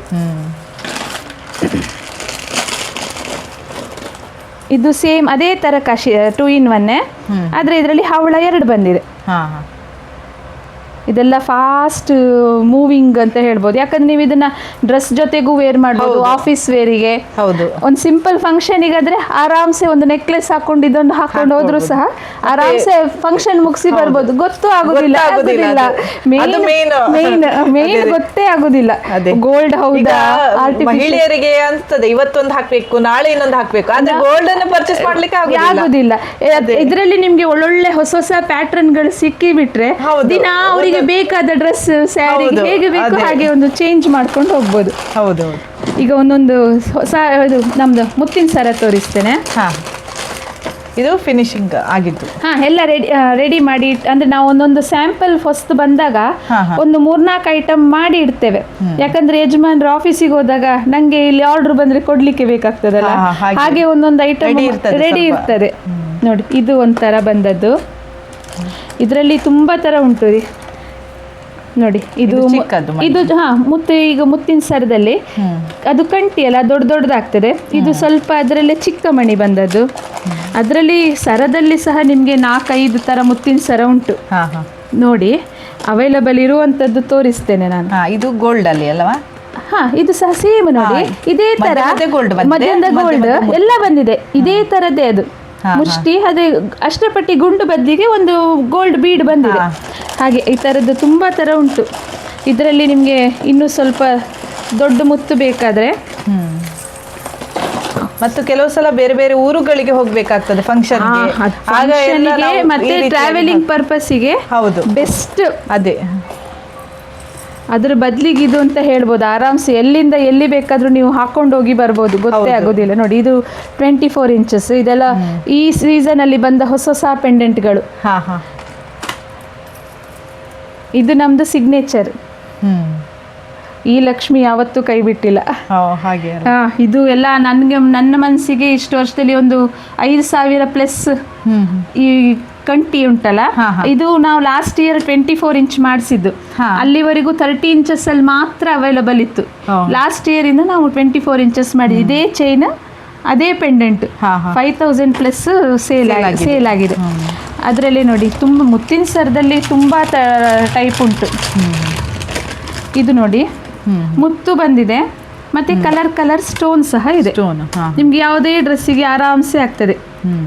ಇದು ಸೇಮ್ ಅದೇ ತರ ಕಾಶಿ 2 in 1 ಆದ್ರೆ ಇದರಲ್ಲಿ ಹವಳ 2 ಬಂದಿದೆ. ಇದೆಲ್ಲ ಫಾಸ್ಟ್ ಮೂವಿಂಗ್ ಅಂತ ಹೇಳ್ಬೋದು. ಯಾಕಂದ್ರೆ ನೀವು ಇದನ್ನ ಡ್ರೆಸ್ ಜೊತೆಗೂ ವೇರ್ ಮಾಡ್ಬೋದು, ಆಫೀಸ್ ವೇರಿಗೆ. ಒಂದು ಸಿಂಪಲ್ ಫಂಕ್ಷನಿಗೆ ಆದ್ರೆ ಆರಾಮ್ಸೆ ಒಂದು ನೆಕ್ಲೆಸ್ ಹಾಕೊಂಡು ಇದೊಂದು ಹಾಕೊಂಡು ಹೋದ್ರು ಸಹ ಆರಾಮ್ಸೆ ಫಂಕ್ಷನ್ ಮುಗಿಸಿ ಬರ್ಬೋದು. ಗೊತ್ತೂ ಆಗುದಿಲ್ಲ, ಮೇನ್ ಗೊತ್ತೇ ಆಗುದಿಲ್ಲ ಗೋಲ್ಡ್ ಹೌದಾ. ಮಹಿಳೆಯರಿಗೆ ಅನ್ಸ್ತದೆ ಇವತ್ತೊಂದು ಹಾಕ್ಬೇಕು ನಾಳೆ ಇನ್ನೊಂದು ಹಾಕ್ಬೇಕು, ಆದ್ರೆ ಗೋಲ್ಡ್ ಅನ್ನು ಪರ್ಚೇಸ್ ಮಾಡ್ಲಿಕ್ಕೆ ಆಗುದಿಲ್ಲ. ಇದರಲ್ಲಿ ನಿಮ್ಗೆ ಒಳ್ಳೊಳ್ಳೆ ಹೊಸ ಹೊಸ ಪ್ಯಾಟರ್ನ್ ಗಳು ಸಿಕ್ಕಿ ಬಿಟ್ರೆ ದಿನ ಅವರಿಗೆ ಬೇಕಾದ ಡ್ರೆಸ್ ಸ್ಯಾರಿ ಹೇಗೆ ಬೇಕು ಹಾಗೆ ಒಂದು ಚೇಂಜ್ ಮಾಡ್ಕೊಂಡು ಹೋಗ್ಬೋದು. ಈಗ ಒಂದೊಂದು ಹೊಸ ನಮ್ದು ಮುತ್ತಿನ ಸರ ತೋರಿಸ್ತೇನೆ. ಇದು ಫಿನಿಶಿಂಗ್ ಆಗಿದ್ದು ಎಲ್ಲ ರೆಡಿ ಮಾಡಿ ಅಂದ್ರೆ ನಾವು ಒಂದೊಂದು ಸ್ಯಾಂಪಲ್ ಫಸ್ಟ್ ಬಂದಾಗ ಒಂದು 3-4 ಐಟಮ್ ಮಾಡಿ ಇಡ್ತೇವೆ. ಯಾಕಂದ್ರೆ ಯಜಮಾನ್ರು ಆಫೀಸಿಗೆ ಹೋದಾಗ ನಂಗೆ ಇಲ್ಲಿ ಆರ್ಡರ್ ಬಂದ್ರೆ ಕೊಡ್ಲಿಕ್ಕೆ ಬೇಕಾಗ್ತದಲ್ಲ, ಹಾಗೆ ಒಂದೊಂದು ಐಟಮ್ ರೆಡಿ ಇರ್ತದೆ. ನೋಡಿ ಇದು ಒಂಥರ ಬಂದದ್ದು. ಇದರಲ್ಲಿ ತುಂಬಾ ತರ ಉಂಟು ರೀ. ನೋಡಿ ಇದು ಮುತ್ತು. ಈಗ ಮುತ್ತಿನ ಸರದಲ್ಲಿ ಅದು ಕಂಟಿ ಅಲ್ಲ ದೊಡ್ಡದಾಗ್ತದೆ. ಇದು ಸ್ವಲ್ಪ ಅದರಲ್ಲೇ ಚಿಕ್ಕ ಮಣಿ ಬಂದದ್ದು. ಅದರಲ್ಲಿ ಸರದಲ್ಲಿ ಸಹ ನಿಮ್ಗೆ 4-5 ತರ ಮುತ್ತಿನ ಸರ ಉಂಟು. ನೋಡಿ ಅವೈಲಬಲ್ ಇರುವಂತದ್ದು ತೋರಿಸ್ತೇನೆ ನಾನು. ಇದು ಗೋಲ್ಡ್ ಅಲ್ಲಿ ಅಲ್ವಾ? ಇದು ಸಹ ಸೇಮ್ ನೋಡಿ ಇದೇ ತರ ಮಧ್ಯದ ಗೋಲ್ಡ್ ಎಲ್ಲ ಬಂದಿದೆ. ಇದೇ ತರದೇ ಅದು ಮುಷ್ಟಿ ಅದೇ ಅಷ್ಟಪಟ್ಟಿ ಗುಂಡು ಬದ್ದಿಗೆ ಒಂದು ಗೋಲ್ಡ್ ಬೀಡ್ ಬಂದಿದೆ. ಹಾಗೆ ಈ ಥರದ್ದು ತುಂಬ ಥರ ಉಂಟು. ಇದರಲ್ಲಿ ನಿಮಗೆ ಇನ್ನೂ ಸ್ವಲ್ಪ ದೊಡ್ಡ ಮುತ್ತು ಬೇಕಾದರೆ ಮತ್ತು ಕೆಲವು ಸಲ ಬೇರೆ ಬೇರೆ ಊರುಗಳಿಗೆ ಹೋಗ್ಬೇಕಾಗ್ತದೆ ಫಂಕ್ಷನ್ಗೆ, ಮತ್ತೆ ಟ್ರಾವೆಲಿಂಗ್ ಪರ್ಪಸ್ಸಿಗೆ ಬೆಸ್ಟ್ ಅದೇ. ಅದ್ರ ಬದಲಿಗೆ ಇದು ಅಂತ ಹೇಳ್ಬೋದು. ಆರಾಮ್ಸೆ ಎಲ್ಲಿಂದ ಎಲ್ಲಿ ಬೇಕಾದ್ರೂ ನೀವು ಹಾಕೊಂಡು ಹೋಗಿ ಬರ್ಬೋದು, ಗೊತ್ತೇ ಆಗೋದಿಲ್ಲ. ನೋಡಿ ಇದು 24 inches. ಇದೆಲ್ಲ ಈ ಸೀಸನ್ ಅಲ್ಲಿ ಬಂದ ಹೊಸ ಹೊಸ ಪೆಂಡೆಂಟ್ಗಳು. ಇದು ನಮ್ದು ಸಿಗ್ನೇಚರ್. ಈ ಲಕ್ಷ್ಮಿ ಯಾವತ್ತೂ ಕೈ ಬಿಟ್ಟಿಲ್ಲ. ಇದು ಎಲ್ಲ ನನ್ನ ಮನಸ್ಸಿಗೆ ಇಷ್ಟು ವರ್ಷದಲ್ಲಿ ಒಂದು 5,000+ ಈ ಕಂಟಿ ಉಂಟಲ್ಲ, ಇದು ನಾವು ಲಾಸ್ಟ್ ಇಯರ್ 24 inch ಮಾಡಿಸಿದ್ದು. ಅಲ್ಲಿವರೆಗೂ 30 inches ಅಲ್ಲಿ ಮಾತ್ರ ಅವೈಲಬಲ್ ಇತ್ತು. ಲಾಸ್ಟ್ ಇಯರ್ ಇಂದ ನಾವು 24 inches ಮಾಡಿ ಇದೇ ಚೈನ್ ಅದೇ ಪೆಂಡೆಂಟ್ 5,000+ ಸೇಲ್ ಆಗಿದೆ. ಅದರಲ್ಲಿ ನೋಡಿ ತುಂಬ ಮುತ್ತಿನ ಸರದಲ್ಲಿ ತುಂಬ ಟೈಪ್ ಉಂಟು. ಇದು ನೋಡಿ ಮುತ್ತು ಬಂದಿದೆ, ಮತ್ತೆ ಕಲರ್ ಸ್ಟೋನ್ ಸಹ ಇದೆ. ನಿಮ್ಗೆ ಯಾವುದೇ ಡ್ರೆಸ್ಸಿಗೆ ಆರಾಮ್ಸೆ ಆಗ್ತದೆ.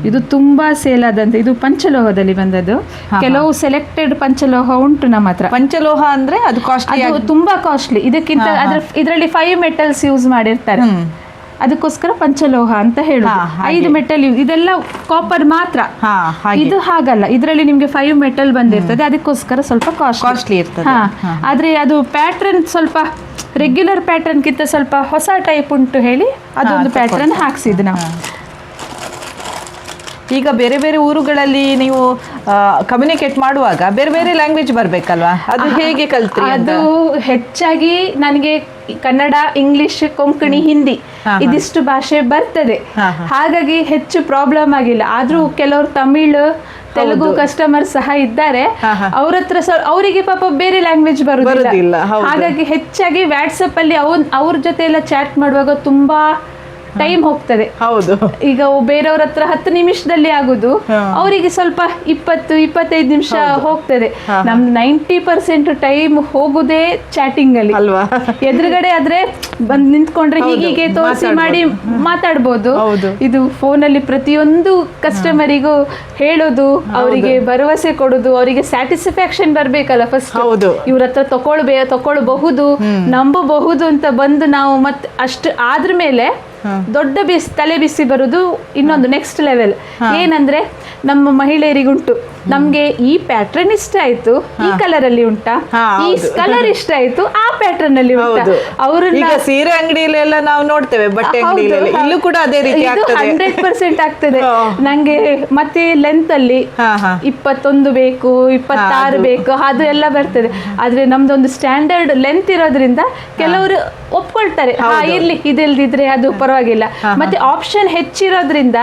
ಇದು ತುಂಬಾ ಸೇಲ್ ಆದಂತೆ. ಇದು ಪಂಚಲೋಹದಲ್ಲಿ ಬಂದದ್ದು. ಕೆಲವು ಸೆಲೆಕ್ಟೆಡ್ ಪಂಚಲೋಹ ಉಂಟು ನಮ್ಮ ಹತ್ರ. ಪಂಚಲೋಹ ಅಂದ್ರೆ ಅದು ಕಾಸ್ಟ್ಲಿ, ಅದು ತುಂಬಾ ಕಾಸ್ಟ್ಲಿ. ಇದಕ್ಕಿಂತ ಇದರಲ್ಲಿ 5 metals ಯೂಸ್ ಮಾಡಿರ್ತಾರೆ, ಅದಕ್ಕೋಸ್ಕರ ಪಂಚಲೋಹ ಅಂತ ಹೇಳುದು. 5 metal ಇದೆಲ್ಲ ಕಾಪರ್ ಮಾತ್ರ. ಇದು ಹಾಗಲ್ಲ, ಇದರಲ್ಲಿ ನಿಮ್ಗೆ 5 metal ಬಂದಿರ್ತದೆ, ಅದಕ್ಕೋಸ್ಕರ ಸ್ವಲ್ಪ ಕಾಸ್ಟ್ಲಿ ಇರ್ತದೆ. ಆದ್ರೆ ಅದು ಪ್ಯಾಟ್ರನ್ ಸ್ವಲ್ಪ ರೆಗ್ಯುಲರ್ ಪ್ಯಾಟ್ರನ್ಗಿಂತ ಸ್ವಲ್ಪ ಹೊಸ ಟೈಪ್ ಉಂಟು ಹೇಳಿ ಅದೊಂದು ಪ್ಯಾಟ್ರನ್ ಹಾಕ್ಸಿದ್ದು ನಾವು. ಈಗ ಬೇರೆ ಬೇರೆ ಊರುಗಳಲ್ಲಿ ನೀವು ಕಮ್ಯುನಿಕೇಟ್ ಮಾಡುವಾಗ ಬೇರೆ ಬೇರೆ ಲ್ಯಾಂಗ್ವೇಜ್ ಬರ್ಬೇಕಲ್ವಾ, ಅದು ಹೇಗೆ ಕಲ್ತ್ರಿ? ಅದು ಹೆಚ್ಚಾಗಿ ನನಗೆ ಕನ್ನಡ, ಇಂಗ್ಲಿಷ್, ಕೊಂಕಣಿ, ಹಿಂದಿ ಇದಿಷ್ಟು ಭಾಷೆ ಬರ್ತದೆ. ಹಾಗಾಗಿ ಹೆಚ್ಚು ಪ್ರಾಬ್ಲಮ್ ಆಗಿಲ್ಲ. ಆದ್ರೂ ಕೆಲವರು ತಮಿಳು, ತೆಲುಗು ಕಸ್ಟಮರ್ ಸಹ ಇದ್ದಾರೆ. ಅವ್ರ ಹತ್ರ ಅವರಿಗೆ ಪಾಪ ಬೇರೆ ಲ್ಯಾಂಗ್ವೇಜ್ ಬರುದಿಲ್ಲ. ಹಾಗಾಗಿ ಹೆಚ್ಚಾಗಿ ವಾಟ್ಸಪ್ ಅಲ್ಲಿ ಅವ್ರ ಜೊತೆ ಎಲ್ಲ ಚಾಟ್ ಮಾಡುವಾಗ ತುಂಬಾ ಟೈಮ್ ಹೋಗ್ತದೆ. ಹೌದು. ಈಗ ಬೇರೆಯವ್ರ ಹತ್ರ 10 ನಿಮಿಷದಲ್ಲಿ ಆಗುದು, ಅವರಿಗೆ ಸ್ವಲ್ಪ 20-25 ನಿಮಿಷ ಹೋಗ್ತದೆ. ನಮ್ದು 90% ಟೈಮ್ ಹೋಗುದೇ ಚಾಟಿಂಗ್ ಅಲ್ಲಿ ಅಲ್ವಾ. ಎದುರುಗಡೆ ಆದ್ರೆ ಬಂದ್ ನಿಂತ್ಕೊಂಡ್ರೆ ಹೀಗೆ ತೋರಿಸಿ ಮಾಡಿ ಮಾತಾಡ್ಬೋದು. ಇದು ಫೋನಲ್ಲಿ ಪ್ರತಿಯೊಂದು ಕಸ್ಟಮರಿಗೂ ಹೇಳೋದು, ಅವರಿಗೆ ಭರವಸೆ ಕೊಡೋದು, ಅವರಿಗೆ ಸ್ಯಾಟಿಸ್ಫ್ಯಾಕ್ಷನ್ ಬರ್ಬೇಕಲ್ಲ ಫಸ್ಟ್. ಇವ್ರ ಹತ್ರ ತಗೊಳ್ಬಹುದು, ನಂಬಬಹುದು ಅಂತ ಬಂದು ನಾವು ಮತ್ತೆ ಅಷ್ಟು ಆದ್ರ ಮೇಲೆ ದೊಡ್ಡ ತಲೆ ಬಿಸಿ ಬರುದು ಇನ್ನೊಂದು ನೆಕ್ಸ್ಟ್ ಲೆವೆಲ್. ಏನಂದ್ರೆ ನಮ್ಮ ಮಹಿಳೆಯರಿಗುಂಟು, ನಮ್ಗೆ ಈ ಪ್ಯಾಟ್ರನ್ ಇಷ್ಟ ಆಯ್ತು, ಈ ಕಲರ್ ಅಲ್ಲಿ ಉಂಟಾ, ಈ ಕಲರ್ ಇಷ್ಟ ಆಯ್ತು, ಆ ಪ್ಯಾಟ್ರನ್ ಅಲ್ಲಿ ಉಂಟಾ. ಅವ್ರನ್ನ ಸೀರೆ ಅಂಗಡಿಯಲ್ಲೆಲ್ಲ ನಾವು ನೋಡ್ತೇವೆ, ಬಟ್ಟೆ ಅಂಗಡಿಯಲ್ಲಿ ಇಲ್ಲೂ ಕೂಡ ಅದೇ ರೀತಿ 100% ಆಗ್ತದೆ. ನಂಗೆ ಮತ್ತೆ ಲೆಂತ್ ಅಲ್ಲಿ 21 ಬೇಕು, 26 ಬೇಕು, ಅದು ಎಲ್ಲ ಬರ್ತದೆ. ಆದ್ರೆ ನಮ್ದೊಂದು ಸ್ಟ್ಯಾಂಡರ್ಡ್ ಲೆಂತ್ ಇರೋದ್ರಿಂದ ಕೆಲವರು ಒಪ್ಕೊಳ್ತಾರೆ, ಇರ್ಲಿ ಇದೆಲ್ದಿದ್ರೆ ಅದು ಪರವಾಗಿಲ್ಲ. ಮತ್ತೆ ಆಪ್ಷನ್ ಹೆಚ್ಚಿರೋದ್ರಿಂದ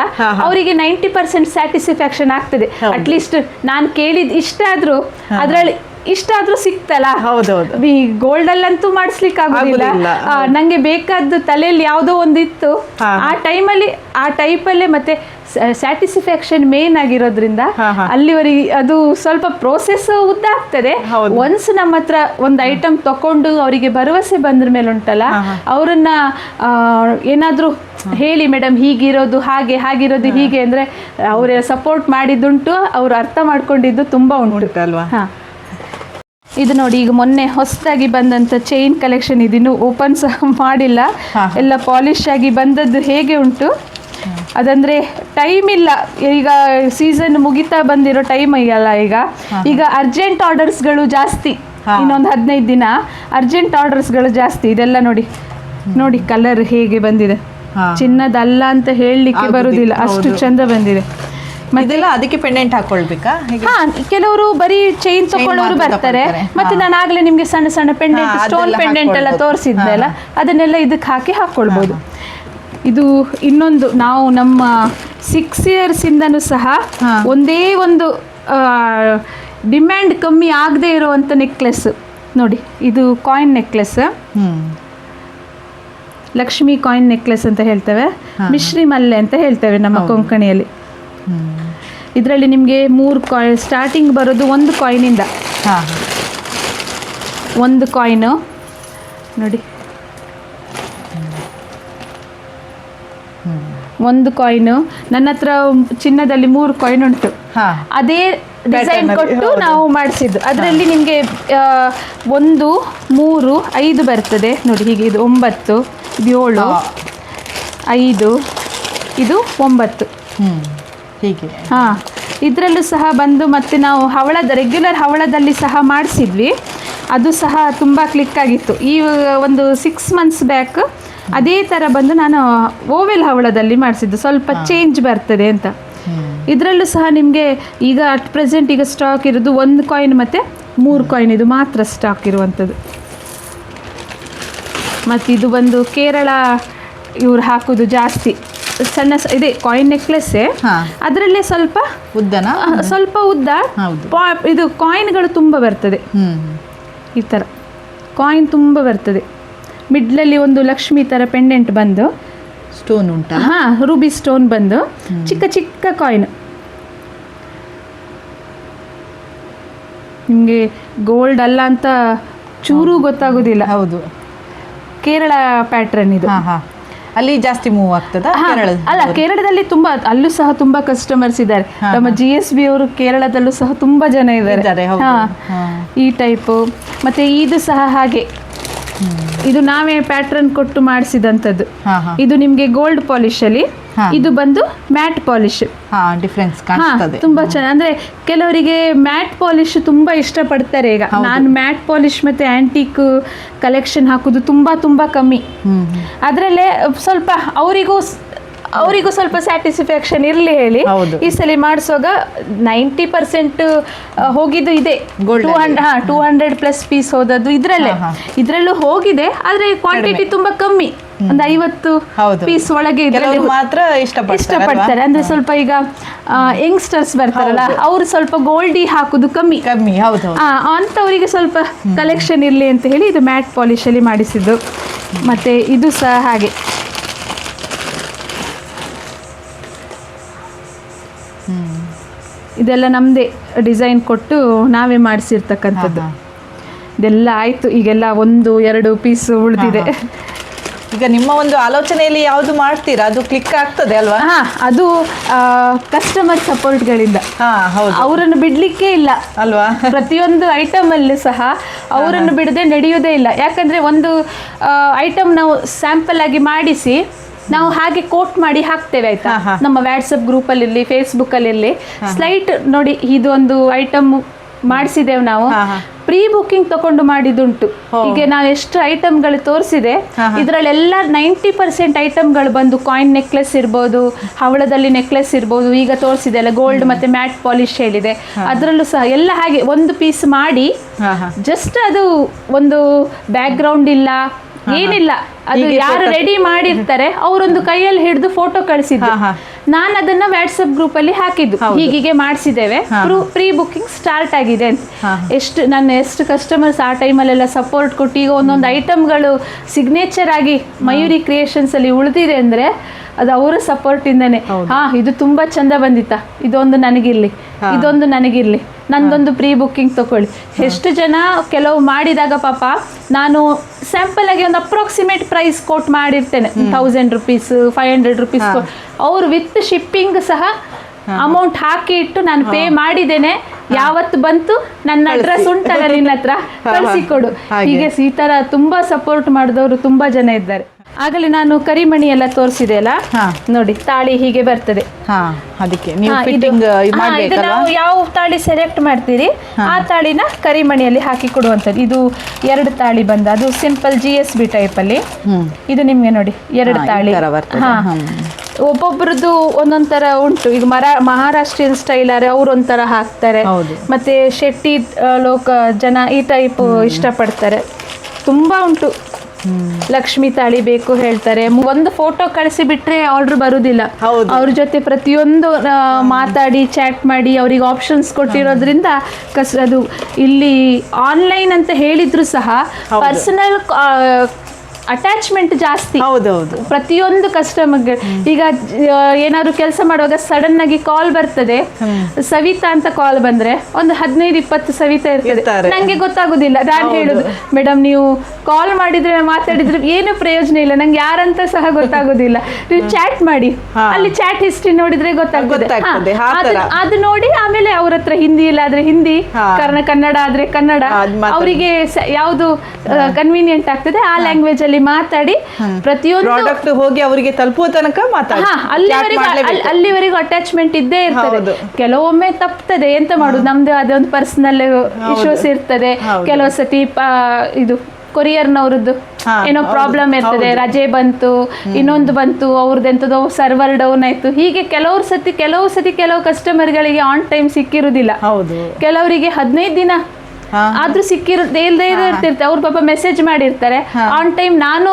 ಅವರಿಗೆ 90% ಸ್ಯಾಟಿಸ್ಫ್ಯಾಕ್ಷನ್ ಆಗ್ತದೆ. ಅಟ್ಲೀಸ್ಟ್ ನಾನು ಕೇಳಿದ್ ಇಷ್ಟ ಆದ್ರೂ ಸಿಕ್ತಲ್ಲ. ಈ ಗೋಲ್ಡ್ ಅಲ್ಲಂತೂ ಮಾಡಿಸ್ಲಿಕ್ಕೆ ಆಗುದಿಲ್ಲ. ನಂಗೆ ಬೇಕಾದ ತಲೆಯಲ್ಲಿ ಯಾವುದೋ ಒಂದಿತ್ತು, ಆ ಟೈಮಲ್ಲಿ ಆ ಟೈಪಲ್ಲೇ ಮತ್ತೆ ಸ್ಯಾಟಿಸ್ಫ್ಯಾಕ್ಷನ್ ಮೇನ್ ಆಗಿರೋದ್ರಿಂದ ಅಲ್ಲಿವರೆಗೆ ಅದು ಸ್ವಲ್ಪ ಪ್ರೋಸೆಸ್ ಉದ್ದ ಆಗ್ತದೆ. ಒನ್ಸ್ ನಮ್ಮ ಹತ್ರ ಒಂದು ಐಟಮ್ ತಕೊಂಡು ಅವರಿಗೆ ಭರವಸೆ ಬಂದ್ರ ಮೇಲೆ ಉಂಟಲ್ಲ, ಅವರನ್ನ ಏನಾದ್ರೂ ಹೇಳಿ ಮೇಡಮ್ ಹೀಗಿರೋದು ಹಾಗಿರೋದು ಹೀಗೆ ಅಂದ್ರೆ ಅವರ ಸಪೋರ್ಟ್ ಮಾಡಿದ್ದುಂಟು, ಅವ್ರು ಅರ್ಥ ಮಾಡ್ಕೊಂಡಿದ್ದು ತುಂಬಾ ಉಂಟು ಅಲ್ವಾ. ಇದು ನೋಡಿ, ಈಗ ಮೊನ್ನೆ ಹೊಸದಾಗಿ ಬಂದಂತ ಚೈನ್ ಕಲೆಕ್ಷನ್, ಇದಿನ್ನು ಓಪನ್ ಸಹ ಮಾಡಿಲ್ಲ, ಎಲ್ಲ ಪಾಲಿಶ್ ಆಗಿ ಬಂದದ್ದು ಹೇಗೆ ಉಂಟು. ಅದಂದ್ರೆ ಟೈಮ್ ಇಲ್ಲ, ಈಗ ಸೀಸನ್ ಮುಗಿತಾ ಬಂದಿರೋ ಟೈಮ್ ಈಗ ಅರ್ಜೆಂಟ್ ಆರ್ಡರ್ಸ್ಗಳು ಜಾಸ್ತಿ. ಇನ್ನೊಂದು 15 ದಿನ ಅರ್ಜೆಂಟ್ ಆರ್ಡರ್ಸ್ಗಳು ಜಾಸ್ತಿ. ಇದೆಲ್ಲ ನೋಡಿ ಕಲರ್ ಹೇಗೆ ಬಂದಿದೆ, ಚಿನ್ನದಲ್ಲ ಅಂತ ಹೇಳಲಿಕ್ಕೆ ಬರುದಿಲ್ಲ, ಅಷ್ಟು ಚಂದ ಬಂದಿದೆ. ಇದೆಲ್ಲ ಅದಕ್ಕೆ ಪೆಂಡೆಂಟ್ ಹಾಕೊಳ್ಬೇಕಾ? ಕೆಲವರು ಬರೀ ಚೈನ್ ತಕೊಳ್ಳೋರು ಬರ್ತಾರೆ. ಮತ್ತೆ ನಾನು ಆಗ್ಲೇ ನಿಮ್ಗೆ ಸಣ್ಣ ಸಣ್ಣ ಪೆಂಡೆಂಟ್, ಸ್ಟೋನ್ ಪೆಂಡೆಂಟ್ ಎಲ್ಲ ತೋರಿಸಿದ್ದೆ ಅಲ್ಲ, ಅದನ್ನೆಲ್ಲ ಇದಕ್ಕೆ ಹಾಕೊಳ್ಬಹುದು. ಇದು ಇನ್ನೊಂದು, ನಾವು ನಮ್ಮ 6 years ಇಂದನೂ ಸಹ ಒಂದೇ ಒಂದು ಡಿಮ್ಯಾಂಡ್ ಕಮ್ಮಿ ಆಗದೆ ಇರುವಂತ ನೆಕ್ಲೆಸ್ ನೋಡಿ. ಇದು coin necklace, Lakshmi coin necklace ಅಂತ ಹೇಳ್ತೇವೆ, ಮಿಶ್ರಿ ಮಲ್ಲೆ ಅಂತ ಹೇಳ್ತೇವೆ ನಮ್ಮ ಕೊಂಕಣಿಯಲ್ಲಿ. ಇದರಲ್ಲಿ ನಿಮಗೆ 3 ಕಾಯಿನ್ ಸ್ಟಾರ್ಟಿಂಗ್ ಬರೋದು, ಒಂದು ಕಾಯಿನಿಂದ. ಒಂದು ಕಾಯಿನು ನೋಡಿ, ಒಂದು ಕಾಯಿನು. ನನ್ನ ಹತ್ರ ಚಿನ್ನದಲ್ಲಿ 3 ಕಾಯಿನ್ ಉಂಟು, ಅದೇ ಡಿಸೈನ್ ಕೊಟ್ಟು ನಾವು ಮಾಡಿಸಿದ್ದು. ಅದರಲ್ಲಿ ನಿಮಗೆ 1, 3, 5 ಬರ್ತದೆ ನೋಡಿ. ಹೀಗೆ ಇದು 9, ಇದು 7, 5, ಇದು 9 ಹೀಗೆ. ಇದರಲ್ಲೂ ಸಹ ಬಂದು ಮತ್ತೆ ನಾವು ರೆಗ್ಯುಲರ್ ಹವಳದಲ್ಲಿ ಸಹ ಮಾಡಿಸಿದ್ವಿ, ಅದು ಸಹ ತುಂಬ ಕ್ಲಿಕ್ ಆಗಿತ್ತು. ಈ ಒಂದು 6 months ಬ್ಯಾಕ್ ಅದೇ ಥರ ಬಂದು ನಾನು ಓವೆಲ್ ಹವಳದಲ್ಲಿ ಮಾಡಿಸಿದ್ದು, ಸ್ವಲ್ಪ ಚೇಂಜ್ ಬರ್ತದೆ ಅಂತ. ಇದರಲ್ಲೂ ಸಹ ನಿಮಗೆ ಈಗ ಅಟ್ ಪ್ರೆಸೆಂಟ್ ಈಗ ಸ್ಟಾಕ್ ಇರೋದು 1 ಕಾಯಿನ್ ಮತ್ತು 3 ಕಾಯಿನ್, ಇದು ಮಾತ್ರ ಸ್ಟಾಕ್ ಇರುವಂಥದ್ದು. ಮತ್ತು ಇದು ಬಂದು ಕೇರಳ ಇವ್ರು ಹಾಕೋದು ಜಾಸ್ತಿ, ಸಣ್ಣ ಇದೆ ಕಾಯಿನ್ ನೆಕ್ಲೆಸ್ಸೇ, ಅದರಲ್ಲೇ ಸ್ವಲ್ಪ ಉದ್ದ ಇದು ಕಾಯಿನ್ಗಳು ತುಂಬ ಬರ್ತದೆ. ಈ ಥರ ಕಾಯಿನ್ ತುಂಬ ಬರ್ತದೆ. ಮಿಡ್ಲಲ್ಲಿ ಒಂದು ಲಕ್ಷ್ಮಿ ಥರ ಪೆಂಡೆಂಟ್ ಬಂದು, ಸ್ಟೋನ್ ಉಂಟಾ? ರೂಬಿ ಸ್ಟೋನ್ ಬಂದು, ಚಿಕ್ಕ ಚಿಕ್ಕ ಕಾಯಿನ್. ನಿಮಗೆ ಗೋಲ್ಡ್ ಅಲ್ಲ ಅಂತ ಚೂರು ಗೊತ್ತಾಗೋದಿಲ್ಲ. ಹೌದು, ಕೇರಳ ಪ್ಯಾಟ್ರನ್ ಇದು. ಅಲ್ಲಿ ಜಾಸ್ತಿ ಮೂವ್ ಆಗ್ತದ? ಅಲ್ಲ, ಕೇರಳದಲ್ಲಿ ತುಂಬಾ, ಅಲ್ಲೂ ಸಹ ತುಂಬಾ ಕಸ್ಟಮರ್ಸ್ ಇದ್ದಾರೆ. ನಮ್ಮ GSB ಅವರು ಕೇರಳದಲ್ಲೂ ಸಹ ತುಂಬಾ ಜನ ಇದ್ದಾರೆ. ಈ ಟೈಪು. ಮತ್ತೆ ಇದು ಸಹ ಹಾಗೆ, ಇದು ನಾವೇ ಪ್ಯಾಟ್ರನ್ ಕೊಟ್ಟು ಮಾಡಿಸಿದಂಥದ್ದು. ಇದು ನಿಮಗೆ ಗೋಲ್ಡ್ ಪಾಲಿಶ್ ಅಲ್ಲಿ, ಇದು ಬಂದು ಮ್ಯಾಟ್ ಪಾಲಿಶ್. ಡಿಫರೆನ್ಸ್ ಕಾಣಿಸ್ತದೆ ತುಂಬಾ ಚೆನ್ನಾಗಿ. ಅಂದ್ರೆ ಕೆಲವರಿಗೆ ಮ್ಯಾಟ್ ಪಾಲಿಶ್ ತುಂಬಾ ಇಷ್ಟಪಡ್ತಾರೆ. ಈಗ ನಾನು ಮ್ಯಾಟ್ ಪಾಲಿಶ್ ಮತ್ತೆ ಆಂಟಿಕ್ ಕಲೆಕ್ಷನ್ ಹಾಕುದು ತುಂಬಾ ಕಮ್ಮಿ. ಅದರಲ್ಲೇ ಸ್ವಲ್ಪ ಅವರಿಗೂ ಸ್ವಲ್ಪ ಸ್ಯಾಟಿಸ್ಫ್ಯಾಕ್ಷನ್ ಇರಲಿ ಹೇಳಿ ಈ ಸಲ ಮಾಡಿಸುವಾಗ 90% ಹೋಗಿದ್ದು ಇದೆ. 200+ ಪೀಸ್ ಹೋದದ್ದು ಇದ್ರಲ್ಲೂ ಹೋಗಿದೆ. ಆದ್ರೆ ಕ್ವಾಂಟಿಟಿ ತುಂಬಾ ಕಮ್ಮಿ, ಒಂದು 50 ಪೀಸ್ ಒಳಗೆ ಮಾತ್ರ ಇಷ್ಟಪಡ್ತಾರೆ. ಅಂದ್ರೆ ಸ್ವಲ್ಪ ಈಗ ಯಂಗ್ಸ್ಟರ್ಸ್ ಬರ್ತಾರಲ್ಲ, ಅವ್ರು ಸ್ವಲ್ಪ ಗೋಲ್ಡಿ ಹಾಕುದು ಕಮ್ಮಿ ಅಂತವರಿಗೆ ಸ್ವಲ್ಪ ಕಲೆಕ್ಷನ್ ಇರ್ಲಿ ಅಂತ ಹೇಳಿ ಇದು ಮ್ಯಾಟ್ ಪಾಲಿಶ್ ಅಲ್ಲಿ ಮಾಡಿಸಿದ್ದು. ಮತ್ತೆ ಇದು ಸಹ ಹಾಗೆ ಇದೆಲ್ಲ ನಮ್ಮದೇ ಡಿಸೈನ್ ಕೊಟ್ಟು ನಾವೇ ಮಾಡಿಸಿರ್ತಕ್ಕಂಥದ್ದು. ಇದೆಲ್ಲ ಆಯಿತು, ಈಗೆಲ್ಲ 1-2 ಪೀಸ್ ಉಳಿದಿದೆ. ಈಗ ನಿಮ್ಮ ಒಂದು ಆಲೋಚನೆಯಲ್ಲಿ ಯಾವುದು ಮಾಡ್ತೀರಾ ಅದು ಕ್ಲಿಕ್ ಆಗ್ತದೆ ಅಲ್ವಾ? ಅದು ಕಸ್ಟಮರ್ ಸಪೋರ್ಟ್ಗಳಿಂದ. ಹೌದು, ಅವರನ್ನು ಬಿಡಲಿಕ್ಕೆ ಇಲ್ಲ ಅಲ್ವಾ? ಪ್ರತಿಯೊಂದು ಐಟಮಲ್ಲಿ ಸಹ ಅವರನ್ನು ಬಿಡದೆ ನಡೆಯುವುದೇ ಇಲ್ಲ. ಯಾಕಂದರೆ ಒಂದು ಐಟಮ್ ನಾವು ಸ್ಯಾಂಪಲ್ ಆಗಿ ಮಾಡಿಸಿ ನಾವು ಹಾಗೆ ಕೋಟ್ ಮಾಡಿ ಹಾಕ್ತೇವೆ, ಆಯ್ತಾ? ನಮ್ಮ ವಾಟ್ಸಪ್ ಗ್ರೂಪಲ್ಲಿರಲಿ, ಫೇಸ್ಬುಕ್ಕಲ್ಲಿರಲಿ, ಸ್ಲೈಟ್ ನೋಡಿ ಇದೊಂದು ಐಟಮ್ ಮಾಡಿಸಿದ್ದೇವೆ ನಾವು, ಪ್ರೀ ಬುಕ್ಕಿಂಗ್ ತಗೊಂಡು ಮಾಡಿದುಂಟು. ಈಗ ನಾವು ಎಷ್ಟು ಐಟಮ್ಗಳು ತೋರಿಸಿದೆ, ಇದರಲ್ಲೆಲ್ಲ 90% ಐಟಮ್ಗಳು ಬಂದು ಕಾಯಿನ್ ನೆಕ್ಲೆಸ್ ಇರ್ಬೋದು, ಹವಳದಲ್ಲಿ ನೆಕ್ಲೆಸ್ ಇರ್ಬೋದು, ಈಗ ತೋರಿಸಿದೆ ಅಲ್ಲ ಗೋಲ್ಡ್ ಮತ್ತೆ ಮ್ಯಾಟ್ ಪಾಲಿಶ್ ಹೇಳಿದೆ, ಅದರಲ್ಲೂ ಸಹ ಎಲ್ಲ ಹಾಗೆ ಒಂದು ಪೀಸ್ ಮಾಡಿ ಜಸ್ಟ್ ಅದು ಒಂದು ಬ್ಯಾಕ್ ಗ್ರೌಂಡ್ ಇಲ್ಲ, ಏನಿಲ್ಲ, ಅದು ಯಾರು ರೆಡಿ ಮಾಡಿರ್ತಾರೆ ಅವರೊಂದು ಕೈಯಲ್ಲಿ ಹಿಡಿದು ಫೋಟೋ ಕಳಿಸಿದ್ದು, ನಾನು ಅದನ್ನ ವಾಟ್ಸಪ್ ಗ್ರೂಪ್ ಅಲ್ಲಿ ಹಾಕಿದ್ದು, ಹೀಗೆ ಮಾಡಿಸಿದ್ದೇವೆ, ಪ್ರೀ ಬುಕ್ಕಿಂಗ್ ಸ್ಟಾರ್ಟ್ ಆಗಿದೆ ಅಂತ. ಎಷ್ಟು ಕಸ್ಟಮರ್ಸ್ ಆ ಟೈಮಲ್ಲೆಲ್ಲ ಸಪೋರ್ಟ್ ಕೊಟ್ಟು ಈಗ ಒಂದೊಂದು ಐಟಮ್ಗಳು ಸಿಗ್ನೇಚರ್ ಆಗಿ ಮಯೂರಿ ಕ್ರಿಯೇಷನ್ಸ್ ಅಲ್ಲಿ ಉಳಿದಿದೆ ಅಂದ್ರೆ ಅದು ಅವರ ಸಪೋರ್ಟ್ ಇಂದಾನೆ. ಇದು ತುಂಬಾ ಚಂದ ಬಂದಿತ್ತ, ಇದೊಂದು ನನಗಿರ್ಲಿ, ಇದೊಂದು ನನಗಿರ್ಲಿ, ನಂದೊಂದು ಪ್ರೀ ಬುಕ್ಕಿಂಗ್ ತಗೊಳ್ಳಿ. ಎಷ್ಟು ಜನ ಕೆಲವು ಮಾಡಿದಾಗ ಪಾಪ ನಾನು ಸ್ಯಾಂಪಲ್ ಆಗಿ ಒಂದು ಅಪ್ರಾಕ್ಸಿಮೇಟ್ ಪ್ರೈಸ್ ಕೋಟ್ ಮಾಡಿರ್ತೇನೆ, 1000 rupees 500 rupees, ಅವರು ವಿತ್ ಶಿಪ್ಪಿಂಗ್ ಸಹ ಅಮೌಂಟ್ ಹಾಕಿ ಇಟ್ಟು ನಾನು ಪೇ ಮಾಡಿದ್ದೇನೆ, ಯಾವತ್ತು ಬಂತು ನನ್ನ ಅಡ್ರೆಸ್ ಉಂಟಲ್ಲ ನಿನ್ನ ಹತ್ರ ಕಳಿಸಿಕೊಡು. ಹೀಗೆ ಈ ತರ ತುಂಬಾ ಸಪೋರ್ಟ್ ಮಾಡಿದವರು ತುಂಬಾ ಜನ ಇದ್ದಾರೆ. ಆಗಲೇ ನಾನು ಕರಿಮಣಿ ಎಲ್ಲ ತೋರಿಸಿದೆ ಅಲ್ಲ, ನೋಡಿ ತಾಳಿ ಹೀಗೆ ಬರ್ತದೆ. ಅದಕ್ಕೆ ನಾವು ಯಾವ ತಾಳಿ ಸೆಲೆಕ್ಟ್ ಮಾಡ್ತೀರಿ ಆ ತಾಳಿನ ಕರಿಮಣಿಯಲ್ಲಿ ಹಾಕಿ ಕೊಡುವಂಥದ್ದು. ಇದು 2 ತಾಳಿ ಬಂದ, ಅದು ಸಿಂಪಲ್ GSB ಟೈಪ್ ಅಲ್ಲಿ. ಇದು ನಿಮ್ಗೆ ನೋಡಿ 2 ತಾಳಿ. ಒಬ್ಬೊಬ್ರದ್ದು ಒಂದೊಂದ್ ತರ ಉಂಟು. ಈಗ ಮಹಾರಾಷ್ಟ್ರೀಯನ್ ಸ್ಟೈಲ್ ಅವ್ರು ಒಂಥರ ಹಾಕ್ತಾರೆ, ಮತ್ತೆ ಶೆಟ್ಟಿ ಲೋಕ ಜನ ಈ ಟೈಪ್ ಇಷ್ಟಪಡ್ತಾರೆ. ತುಂಬಾ ಉಂಟು. ಲಕ್ಷ್ಮಿ ತಾಳಿ ಬೇಕು ಹೇಳ್ತಾರೆ. ಒಂದು ಫೋಟೋ ಕಳಿಸಿ ಬಿಟ್ರೆ ಆರ್ಡರ್ ಬರುದಿಲ್ಲ. ಅವ್ರ ಜೊತೆ ಪ್ರತಿಯೊಂದು ಮಾತಾಡಿ ಚಾಟ್ ಮಾಡಿ ಅವ್ರಿಗೆ ಆಪ್ಷನ್ಸ್ ಕೊಟ್ಟಿರೋದ್ರಿಂದ ಅದು ಇಲ್ಲಿ ಆನ್ಲೈನ್ ಅಂತ ಹೇಳಿದ್ರು ಸಹ ಪರ್ಸನಲ್ ಅಟ್ಯಾಚ್ಮೆಂಟ್ ಜಾಸ್ತಿ. ಹೌದೌದು. ಪ್ರತಿಯೊಂದು ಕಸ್ಟಮರ್ಗೆ ಈಗ ಏನಾದ್ರು ಕೆಲಸ ಮಾಡುವಾಗ ಸಡನ್ ಆಗಿ ಕಾಲ್ ಬರ್ತದೆ, ಸವಿತಾ ಅಂತ ಕಾಲ್ ಬಂದ್ರೆ ಒಂದು 15-20 ಸವಿತಾ ಇರ್ತದೆ, ನಂಗೆ ಗೊತ್ತಾಗುದಿಲ್ಲ. ನಾನು ಹೇಳುದು, ಮೇಡಮ್ ನೀವು ಕಾಲ್ ಮಾಡಿದ್ರೆ ಮಾತಾಡಿದ್ರೆ ಏನು ಪ್ರಯೋಜನ ಇಲ್ಲ, ನಂಗೆ ಯಾರಂತ ಸಹ ಗೊತ್ತಾಗುದಿಲ್ಲ, ನೀವು ಚಾಟ್ ಮಾಡಿ, ಅಲ್ಲಿ ಚಾಟ್ ಹಿಸ್ಟ್ರಿ ನೋಡಿದ್ರೆ ಗೊತ್ತಾಗ್ತದೆ. ಅದು ನೋಡಿ ಆಮೇಲೆ ಅವ್ರ ಹತ್ರ ಹಿಂದಿ ಇಲ್ಲಾದ್ರೆ ಹಿಂದಿ, ಕನ್ನಡ ಆದ್ರೆ ಕನ್ನಡ, ಅವರಿಗೆ ಯಾವುದು ಕನ್ವೀನಿಯಂಟ್ ಆಗ್ತದೆ ಆ ಲ್ಯಾಂಗ್ವೇಜ್ ಅಲ್ಲಿ ಮಾತಾಡಿ ಪ್ರತಿಯೊಂದು ಪ್ರಾಡಕ್ಟ್ ಹೋಗಿ ಅವರಿಗೆ ತಲುಪುವ ತನಕ ಅಲ್ಲಿವರೆಗೂ ಅಟ್ಯಾಚ್ಮೆಂಟ್ ಇದ್ದೇ ಇರ್ತದೆ. ಕೆಲವೊಮ್ಮೆ ತಪ್ತದೆ, ಎಂತ ಮಾಡುದು, ನಮ್ದು ಅದೊಂದು ಪರ್ಸನಲ್ ಇಶ್ಯೂಸ್ ಇರ್ತದೆ. ಕೆಲವು ಸತಿ ಇದು ಕೊರಿಯರ್ನವ್ರದ್ದು ಏನೋ ಪ್ರಾಬ್ಲಮ್ ಇರ್ತದೆ, ರಜೆ ಬಂತು, ಇನ್ನೊಂದು ಬಂತು, ಅವ್ರದ್ದೆಂತದೋ ಸರ್ವರ್ ಡೌನ್ ಆಯ್ತು. ಹೀಗೆ ಕೆಲವು ಸತಿ ಕೆಲವು ಕಸ್ಟಮರ್ಗಳಿಗೆ ಆನ್ ಟೈಮ್ ಸಿಕ್ಕಿರುದಿಲ್ಲ. ಕೆಲವರಿಗೆ 15 ದಿನ ಆದ್ರೂ ಸಿಕ್ಕಿರುತ್ತೆ, ಇಲ್ದೇ ಇರ್ತಿರ್ತಾರೆ. ಅವ್ರು ಪಾಪ ಮೆಸೇಜ್ ಮಾಡಿರ್ತಾರೆ ಆನ್ ಟೈಮ್. ನಾನು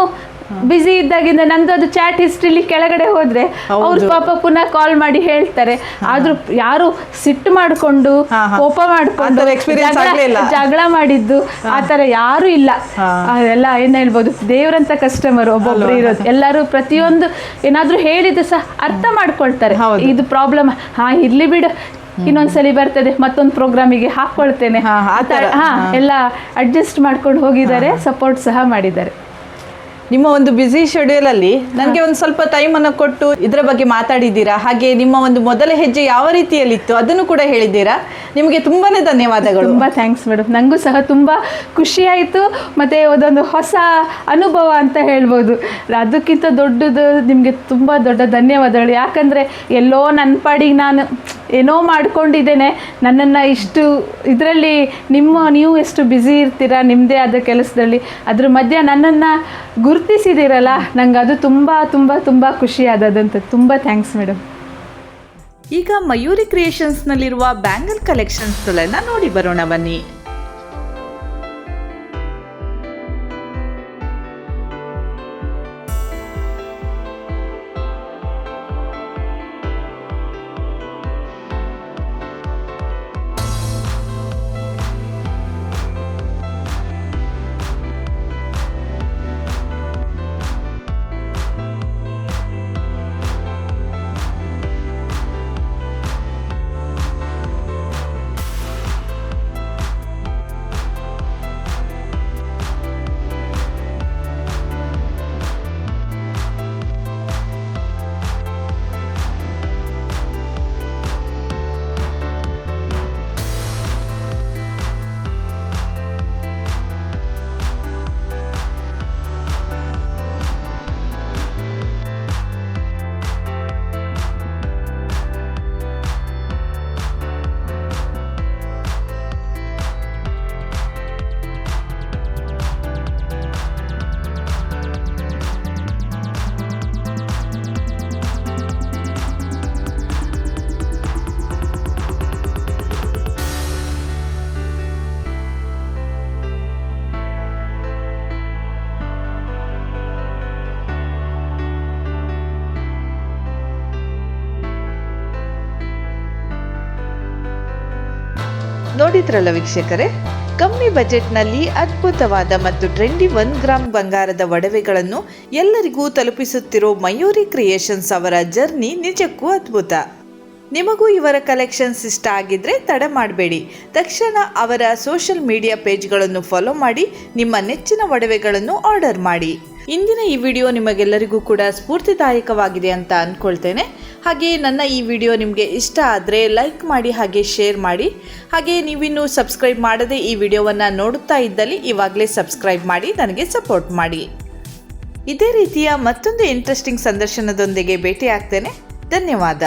ಬಿಸಿ ಇದ್ದಾಗಿಂದ ನಂದು ಅದು ಚಾಟ್ ಹಿಸ್ಟ್ರಿಲಿ ಕೆಳಗಡೆ ಹೋದ್ರೆ ಅವ್ರು ಪಾಪ ಪುನಃ ಕಾಲ್ ಮಾಡಿ ಹೇಳ್ತಾರೆ. ಆದ್ರೂ ಯಾರು ಸಿಟ್ಟು ಮಾಡಿಕೊಂಡು ಕೋಪ ಮಾಡಿಕೊಂಡು ಜಗಳ ಮಾಡಿದ್ದು ಆತರ ಯಾರು ಇಲ್ಲ. ಅದೆಲ್ಲ ಏನ್ ಹೇಳ್ಬೋದು, ದೇವ್ರಂತ ಕಸ್ಟಮರ್ ಒಬ್ಬೊಬ್ರು ಇರೋದು. ಎಲ್ಲರೂ ಪ್ರತಿಯೊಂದು ಏನಾದ್ರೂ ಹೇಳಿದ್ದು ಸಹ ಅರ್ಥ ಮಾಡ್ಕೊಳ್ತಾರೆ. ಇದು ಪ್ರಾಬ್ಲಮ್, ಇರ್ಲಿ ಬಿಡು, ಇನ್ನೊಂದ್ಸಲಿ ಬರ್ತದೆ, ಮತ್ತೊಂದು ಪ್ರೋಗ್ರಾಮಿಗೆ ಹಾಕೊಳ್ತೇನೆ, ಎಲ್ಲ ಅಡ್ಜಸ್ಟ್ ಮಾಡ್ಕೊಂಡು ಹೋಗಿದ್ದಾರೆ, ಸಪೋರ್ಟ್ ಸಹ ಮಾಡಿದ್ದಾರೆ. ನಿಮ್ಮ ಒಂದು ಬ್ಯುಸಿ ಶೆಡ್ಯೂಲ್ ಅಲ್ಲಿ ನನಗೆ ಒಂದು ಸ್ವಲ್ಪ ಟೈಮ್ ಅನ್ನು ಕೊಟ್ಟು ಇದರ ಬಗ್ಗೆ ಮಾತಾಡಿದ್ದೀರಾ. ಹಾಗೆ ನಿಮ್ಮ ಒಂದು ಮೊದಲ ಹೆಜ್ಜೆ ಯಾವ ರೀತಿಯಲ್ಲಿತ್ತು ಅದನ್ನು ಕೂಡ ಹೇಳಿದ್ದೀರಾ. ನಿಮಗೆ ತುಂಬಾನೇ ಧನ್ಯವಾದಗಳು. ತುಂಬಾ ಥ್ಯಾಂಕ್ಸ್ ಮೇಡಮ್. ನನಗೂ ಸಹ ತುಂಬಾ ಖುಷಿ ಆಯಿತು, ಮತ್ತೆ ಅದೊಂದು ಹೊಸ ಅನುಭವ ಅಂತ ಹೇಳ್ಬೋದು. ಅದಕ್ಕಿಂತ ದೊಡ್ಡದು ನಿಮಗೆ ತುಂಬ ದೊಡ್ಡ ಧನ್ಯವಾದಗಳು. ಯಾಕಂದರೆ ಎಲ್ಲೋ ನನ್ನ ಪಾಡಿಗೆ ನಾನು ಏನೋ ಮಾಡ್ಕೊಂಡಿದ್ದೇನೆ, ನನ್ನನ್ನು ಇಷ್ಟು ಇದರಲ್ಲಿ ನೀವು ಎಷ್ಟು ಬ್ಯುಸಿ ಇರ್ತೀರಾ ನಿಮ್ಮದೇ ಆದ ಕೆಲಸದಲ್ಲಿ, ಅದ್ರ ಮಧ್ಯೆ ನನ್ನನ್ನು ಗುರುತಿಸಿದಿರಲ್ಲ, ನಂಗೆ ಅದು ತುಂಬ ತುಂಬ ತುಂಬ ಖುಷಿ ಆದದಂತ. ತುಂಬ ಥ್ಯಾಂಕ್ಸ್ ಮೇಡಮ್. ಈಗ ಮಯೂರಿ ಕ್ರಿಯೇಷನ್ಸ್ನಲ್ಲಿರುವ ಬ್ಯಾಂಗಲ್ ಕಲೆಕ್ಷನ್ಸ್ಗಳನ್ನು ನೋಡಿ ಬರೋಣ ಬನ್ನಿ. ನೋಡಿದ್ರಲ್ಲ ವೀಕ್ಷಕರೇ, ಕಮ್ಮಿ ಬಜೆಟ್ನಲ್ಲಿ ಅದ್ಭುತವಾದ ಮತ್ತು ಟ್ರೆಂಡಿ 1 ಗ್ರಾಮ್ ಬಂಗಾರದ ಒಡವೆಗಳನ್ನು ಎಲ್ಲರಿಗೂ ತಲುಪಿಸುತ್ತಿರೋ ಮಯೂರಿ ಕ್ರಿಯೇಷನ್ಸ್ ಅವರ ಜರ್ನಿ ನಿಜಕ್ಕೂ ಅದ್ಭುತ. ನಿಮಗೂ ಇವರ ಕಲೆಕ್ಷನ್ಸ್ ಇಷ್ಟ ಆಗಿದ್ರೆ ತಡ ಮಾಡಬೇಡಿ, ತಕ್ಷಣ ಅವರ ಸೋಷಿಯಲ್ ಮೀಡಿಯಾ ಪೇಜ್ಗಳನ್ನು ಫಾಲೋ ಮಾಡಿ ನಿಮ್ಮ ನೆಚ್ಚಿನ ಒಡವೆಗಳನ್ನು ಆರ್ಡರ್ ಮಾಡಿ. ಇಂದಿನ ಈ ವಿಡಿಯೋ ನಿಮಗೆಲ್ಲರಿಗೂ ಕೂಡ ಸ್ಫೂರ್ತಿದಾಯಕವಾಗಿದೆ ಅಂತ ಅಂದ್ಕೊಳ್ತೇನೆ. ಹಾಗೆ ನನ್ನ ಈ ವಿಡಿಯೋ ನಿಮಗೆ ಇಷ್ಟ ಆದರೆ ಲೈಕ್ ಮಾಡಿ, ಹಾಗೆ ಶೇರ್ ಮಾಡಿ. ಹಾಗೆ ನೀವಿನ್ನೂ ಸಬ್ಸ್ಕ್ರೈಬ್ ಮಾಡದೆ ಈ ವಿಡಿಯೋವನ್ನು ನೋಡುತ್ತಾ ಇದ್ದಲ್ಲಿ ಇವಾಗಲೇ ಸಬ್ಸ್ಕ್ರೈಬ್ ಮಾಡಿ ನನಗೆ ಸಪೋರ್ಟ್ ಮಾಡಿ. ಇದೇ ರೀತಿಯ ಮತ್ತೊಂದು ಇಂಟ್ರೆಸ್ಟಿಂಗ್ ಸಂದರ್ಶನದೊಂದಿಗೆ ಭೇಟಿ ಆಗ್ತೇನೆ. ಧನ್ಯವಾದ.